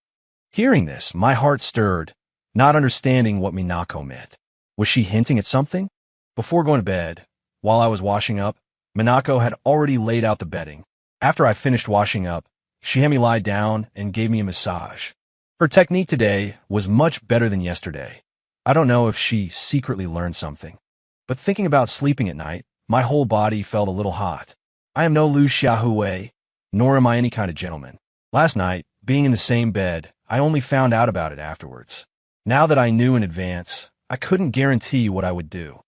Hearing this, my heart stirred, not understanding what Minako meant. Was she hinting at something? Before going to bed, while I was washing up, Minako had already laid out the bedding. After I finished washing up, she had me lie down and gave me a massage. Her technique today was much better than yesterday. I don't know if she secretly learned something. But thinking about sleeping at night, my whole body felt a little hot. I am no Lu Xiaohui, nor am I any kind of gentleman. Last night, being in the same bed, I only found out about it afterwards. Now that I knew in advance, I couldn't guarantee what I would do.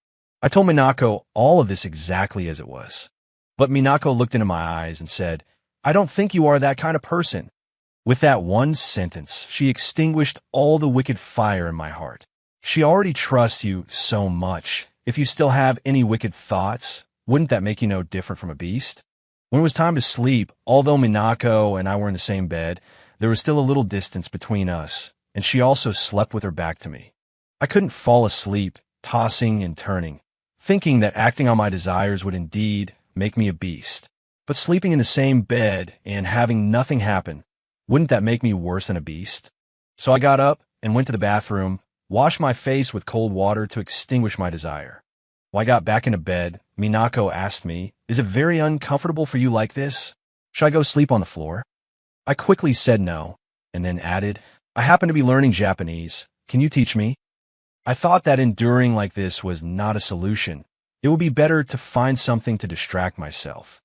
I told Minako all of this exactly as it was. But Minako looked into my eyes and said, "I don't think you are that kind of person." With that one sentence, she extinguished all the wicked fire in my heart. She already trusts you so much. If you still have any wicked thoughts, wouldn't that make you no different from a beast? When it was time to sleep, although Minako and I were in the same bed, there was still a little distance between us, and she also slept with her back to me. I couldn't fall asleep, tossing and turning, thinking that acting on my desires would indeed make me a beast. But sleeping in the same bed and having nothing happen, wouldn't that make me worse than a beast? So I got up and went to the bathroom, washed my face with cold water to extinguish my desire. When I got back into bed, Minako asked me, "Is it very uncomfortable for you like this? Should I go sleep on the floor?" I quickly said no, and then added, "I happen to be learning Japanese. Can you teach me?" I thought that enduring like this was not a solution. It would be better to find something to distract myself.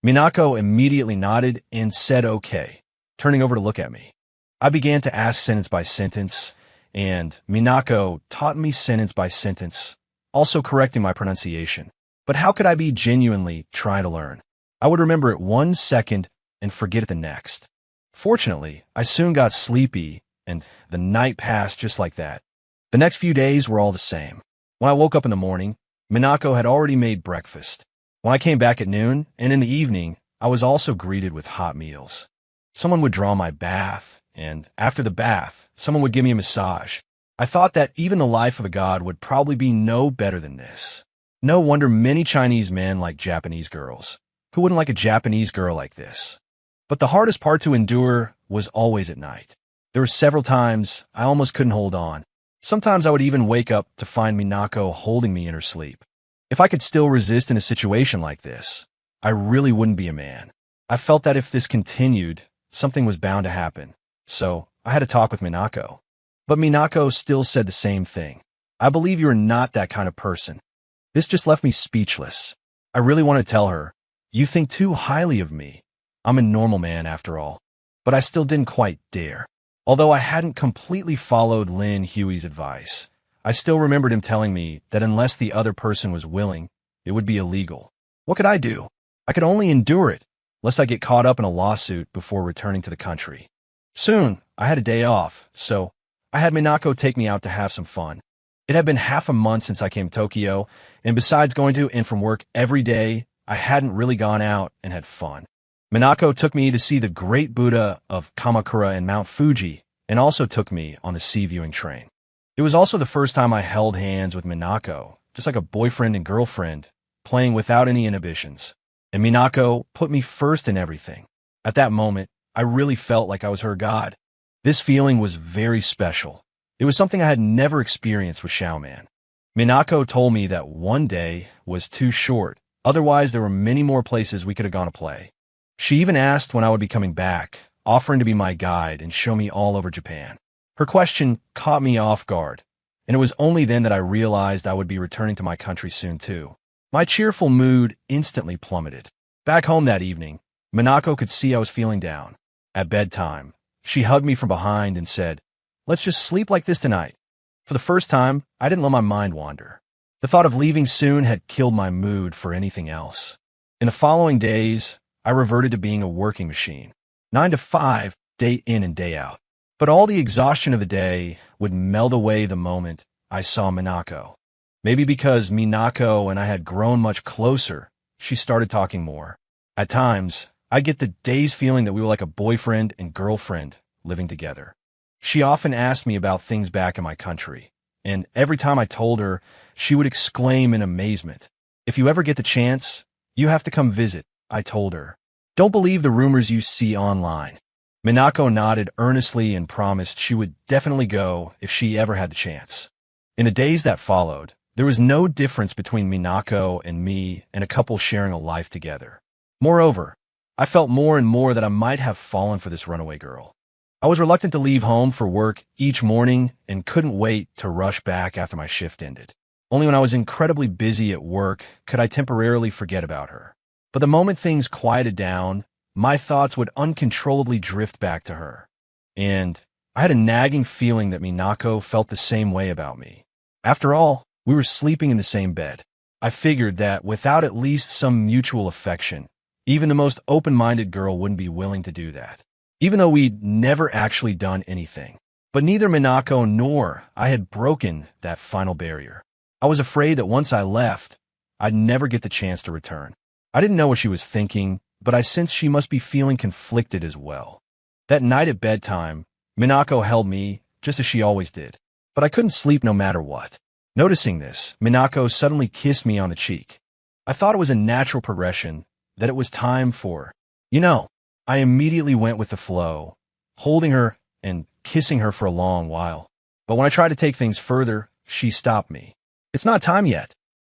Minako immediately nodded and said okay, turning over to look at me. I began to ask sentence by sentence, and Minako taught me sentence by sentence, also correcting my pronunciation. But how could I be genuinely trying to learn? I would remember it 1 second and forget it the next. Fortunately, I soon got sleepy, and the night passed just like that. The next few days were all the same. When I woke up in the morning, Minako had already made breakfast. When I came back at noon and in the evening, I was also greeted with hot meals. Someone would draw my bath, and after the bath, someone would give me a massage. I thought that even the life of a god would probably be no better than this. No wonder many Chinese men like Japanese girls. Who wouldn't like a Japanese girl like this? But the hardest part to endure was always at night. There were several times I almost couldn't hold on. Sometimes I would even wake up to find Minako holding me in her sleep. If I could still resist in a situation like this, I really wouldn't be a man. I felt that if this continued, something was bound to happen. So I had to talk with Minako. But Minako still said the same thing. I believe you are not that kind of person. This just left me speechless. I really want to tell her, you think too highly of me. I'm a normal man after all. But I still didn't quite dare. Although I hadn't completely followed Lin Huey's advice, I still remembered him telling me that unless the other person was willing, it would be illegal. What could I do? I could only endure it, lest I get caught up in a lawsuit before returning to the country. Soon, I had a day off, so I had Minako take me out to have some fun. It had been half a month since I came to Tokyo, and besides going to and from work every day, I hadn't really gone out and had fun. Minako took me to see the great Buddha of Kamakura and Mount Fuji, and also took me on the sea viewing train. It was also the first time I held hands with Minako, just like a boyfriend and girlfriend, playing without any inhibitions. And Minako put me first in everything. At that moment, I really felt like I was her god. This feeling was very special. It was something I had never experienced with Xiaoman. Minako told me that one day was too short, otherwise there were many more places we could have gone to play. She even asked when I would be coming back, offering to be my guide and show me all over Japan. Her question caught me off guard, and it was only then that I realized I would be returning to my country soon too. My cheerful mood instantly plummeted. Back home that evening, Minako could see I was feeling down. At bedtime, she hugged me from behind and said, "Let's just sleep like this tonight." For the first time, I didn't let my mind wander. The thought of leaving soon had killed my mood for anything else. In the following days, I reverted to being a working machine. 9 to 5, day in and day out. But all the exhaustion of the day would melt away the moment I saw Minako. Maybe because Minako and I had grown much closer, she started talking more. At times, I get the dazed feeling that we were like a boyfriend and girlfriend living together. She often asked me about things back in my country, and every time I told her, she would exclaim in amazement, "If you ever get the chance, you have to come visit," I told her. "Don't believe the rumors you see online." Minako nodded earnestly and promised she would definitely go if she ever had the chance. In the days that followed, there was no difference between Minako and me and a couple sharing a life together. Moreover, I felt more and more that I might have fallen for this runaway girl. I was reluctant to leave home for work each morning and couldn't wait to rush back after my shift ended. Only when I was incredibly busy at work could I temporarily forget about her. But the moment things quieted down, my thoughts would uncontrollably drift back to her. And I had a nagging feeling that Minako felt the same way about me. After all, we were sleeping in the same bed. I figured that without at least some mutual affection, even the most open-minded girl wouldn't be willing to do that. Even though we'd never actually done anything. But neither Minako nor I had broken that final barrier. I was afraid that once I left, I'd never get the chance to return. I didn't know what she was thinking, but I sensed she must be feeling conflicted as well. That night at bedtime, Minako held me, just as she always did. But I couldn't sleep no matter what. Noticing this, Minako suddenly kissed me on the cheek. I thought it was a natural progression, that it was time for, I immediately went with the flow, holding her and kissing her for a long while. But when I tried to take things further, she stopped me. "It's not time yet."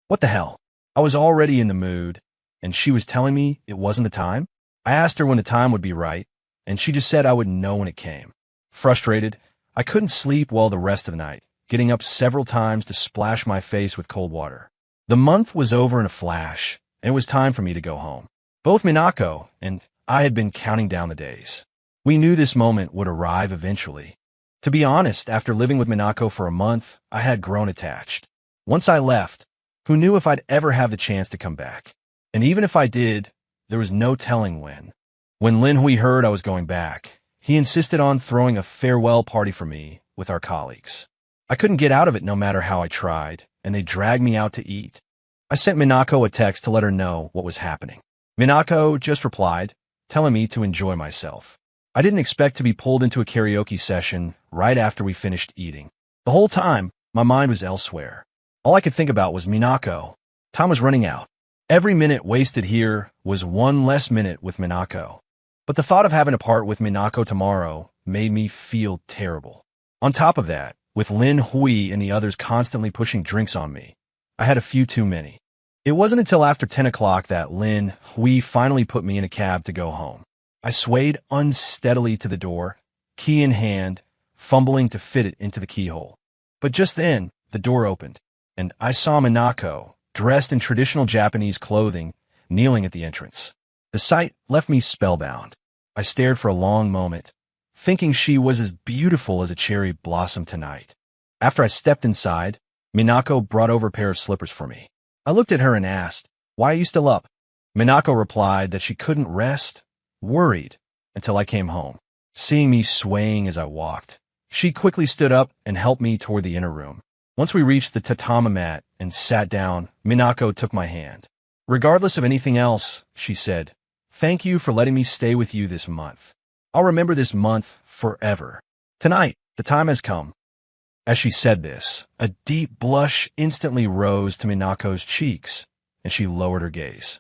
What the hell? I was already in the mood, and she was telling me it wasn't the time? I asked her when the time would be right, and she just said I would know when it came. Frustrated, I couldn't sleep well the rest of the night, getting up several times to splash my face with cold water. The month was over in a flash, and it was time for me to go home. Both Minako and I had been counting down the days. We knew this moment would arrive eventually. To be honest, after living with Minako for a month, I had grown attached. Once I left, who knew if I'd ever have the chance to come back? And even if I did, there was no telling when. When Lin Hui heard I was going back, he insisted on throwing a farewell party for me with our colleagues. I couldn't get out of it no matter how I tried, and they dragged me out to eat. I sent Minako a text to let her know what was happening. Minako just replied, telling me to enjoy myself. I didn't expect to be pulled into a karaoke session right after we finished eating. The whole time, my mind was elsewhere. All I could think about was Minako. Time was running out. Every minute wasted here was one less minute with Minako. But the thought of having to part with Minako tomorrow made me feel terrible. On top of that, with Lin Hui and the others constantly pushing drinks on me, I had a few too many. It wasn't until after 10 o'clock that Lin Hui finally put me in a cab to go home. I swayed unsteadily to the door, key in hand, fumbling to fit it into the keyhole. But just then, the door opened, and I saw Minako, dressed in traditional Japanese clothing, kneeling at the entrance. The sight left me spellbound. I stared for a long moment, thinking she was as beautiful as a cherry blossom tonight. After I stepped inside, Minako brought over a pair of slippers for me. I looked at her and asked, "Why are you still up?" Minako replied that she couldn't rest, worried, until I came home. Seeing me swaying as I walked, she quickly stood up and helped me toward the inner room. Once we reached the tatami mat and sat down, Minako took my hand. "Regardless of anything else," she said, "thank you for letting me stay with you this month. I'll remember this month forever. Tonight, the time has come." As she said this, a deep blush instantly rose to Minako's cheeks, and she lowered her gaze.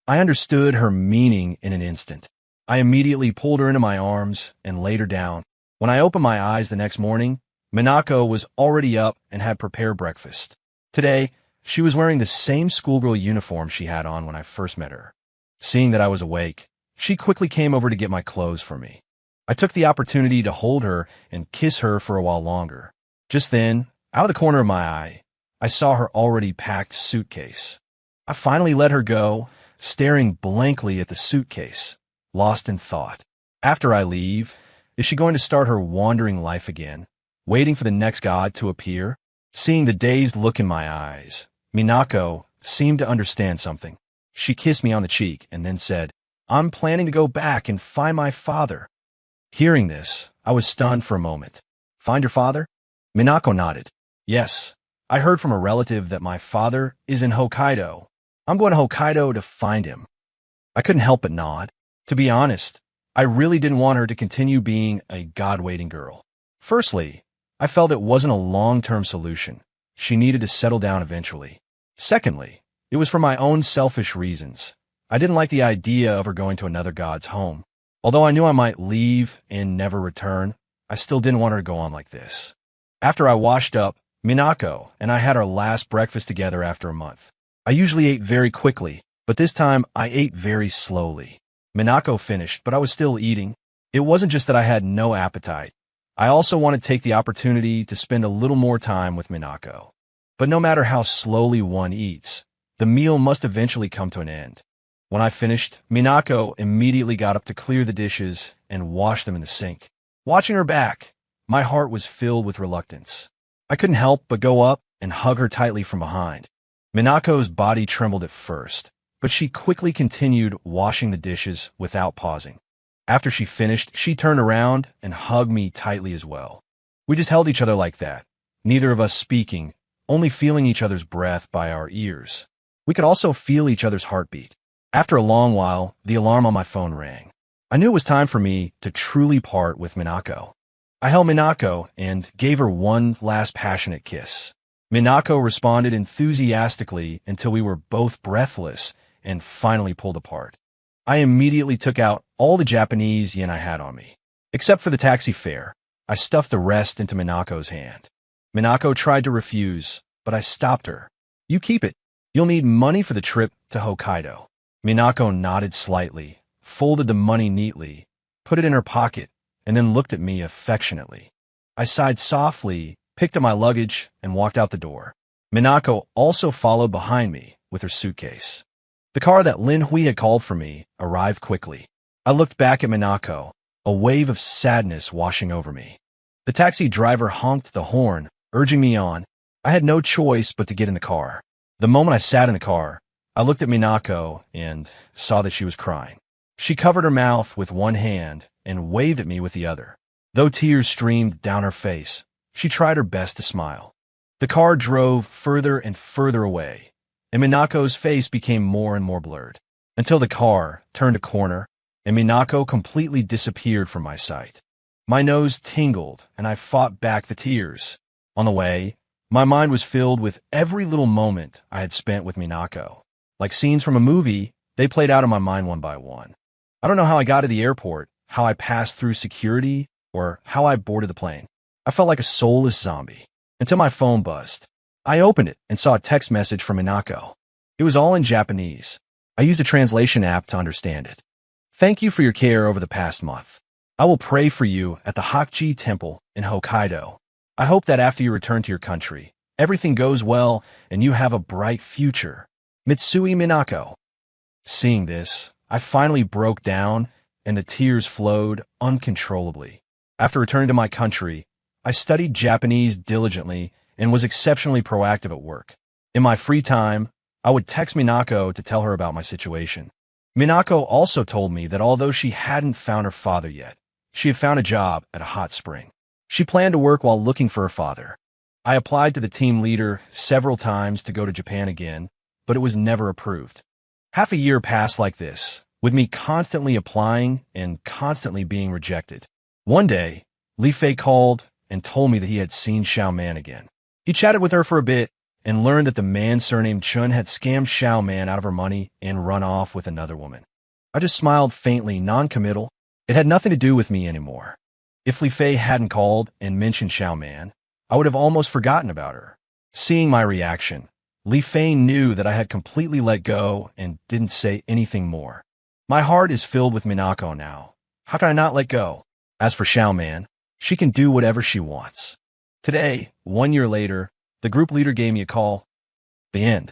I understood her meaning in an instant. I immediately pulled her into my arms and laid her down. When I opened my eyes the next morning, Minako was already up and had prepared breakfast. Today, she was wearing the same schoolgirl uniform she had on when I first met her. Seeing that I was awake, she quickly came over to get my clothes for me. I took the opportunity to hold her and kiss her for a while longer. Just then, out of the corner of my eye, I saw her already packed suitcase. I finally let her go, staring blankly at the suitcase, lost in thought. After I leave, is she going to start her wandering life again, waiting for the next god to appear? Seeing the dazed look in my eyes, Minako seemed to understand something. She kissed me on the cheek and then said, "I'm planning to go back and find my father." Hearing this, I was stunned for a moment. "Find your father?" Minako nodded. "Yes, I heard from a relative that my father is in Hokkaido. I'm going to Hokkaido to find him." I couldn't help but nod. To be honest, I really didn't want her to continue being a god-waiting girl. Firstly, I felt it wasn't a long-term solution. She needed to settle down eventually. Secondly, it was for my own selfish reasons. I didn't like the idea of her going to another god's home. Although I knew I might leave and never return, I still didn't want her to go on like this. After I washed up, Minako and I had our last breakfast together after a month. I usually ate very quickly, but this time I ate very slowly. Minako finished, but I was still eating. It wasn't just that I had no appetite. I also wanted to take the opportunity to spend a little more time with Minako. But no matter how slowly one eats, the meal must eventually come to an end. When I finished, Minako immediately got up to clear the dishes and wash them in the sink. Watching her back, my heart was filled with reluctance. I couldn't help but go up and hug her tightly from behind. Minako's body trembled at first, but she quickly continued washing the dishes without pausing. After she finished, she turned around and hugged me tightly as well. We just held each other like that, neither of us speaking, only feeling each other's breath by our ears. We could also feel each other's heartbeat. After a long while, the alarm on my phone rang. I knew it was time for me to truly part with Minako. I held Minako and gave her one last passionate kiss. Minako responded enthusiastically until we were both breathless and finally pulled apart. I immediately took out all the Japanese yen I had on me. Except for the taxi fare, I stuffed the rest into Minako's hand. Minako tried to refuse, but I stopped her. "You keep it. You'll need money for the trip to Hokkaido." Minako nodded slightly, folded the money neatly, put it in her pocket, and then looked at me affectionately. I sighed softly, picked up my luggage, and walked out the door. Minako also followed behind me with her suitcase. The car that Lin Hui had called for me arrived quickly. I looked back at Minako, a wave of sadness washing over me. The taxi driver honked the horn, urging me on, I had no choice but to get in the car. The moment I sat in the car, I looked at Minako and saw that she was crying. She covered her mouth with one hand and waved at me with the other. Though tears streamed down her face, she tried her best to smile. The car drove further and further away, and Minako's face became more and more blurred, until the car turned a corner and Minako completely disappeared from my sight. My nose tingled, and I fought back the tears. On the way, my mind was filled with every little moment I had spent with Minako. Like scenes from a movie, they played out in my mind one by one. I don't know how I got to the airport, how I passed through security, or how I boarded the plane. I felt like a soulless zombie, until my phone buzzed. I opened it and saw a text message from Minako. It was all in Japanese. I used a translation app to understand it. Thank you for your care over the past month. I will pray for you at the Hakji Temple in Hokkaido. I hope that after you return to your country, everything goes well and you have a bright future. Mitsui Minako. Seeing this, I finally broke down and the tears flowed uncontrollably. After returning to my country, I studied Japanese diligently and was exceptionally proactive at work. In my free time, I would text Minako to tell her about my situation. Minako also told me that although she hadn't found her father yet, she had found a job at a hot spring. She planned to work while looking for her father. I applied to the team leader several times to go to Japan again, but it was never approved. Half a year passed like this, with me constantly applying and constantly being rejected. One day, Li Fei called and told me that he had seen Xiao Man again. He chatted with her for a bit and learned that the man surnamed Chun had scammed Xiao Man out of her money and run off with another woman. I just smiled faintly, non-committal. It had nothing to do with me anymore. If Li Fei hadn't called and mentioned Xiao Man, I would have almost forgotten about her. Seeing my reaction, Li Fei knew that I had completely let go and didn't say anything more. My heart is filled with Minako now. How can I not let go? As for Xiao Man, she can do whatever she wants. Today, 1 year later, the group leader gave me a call. The end.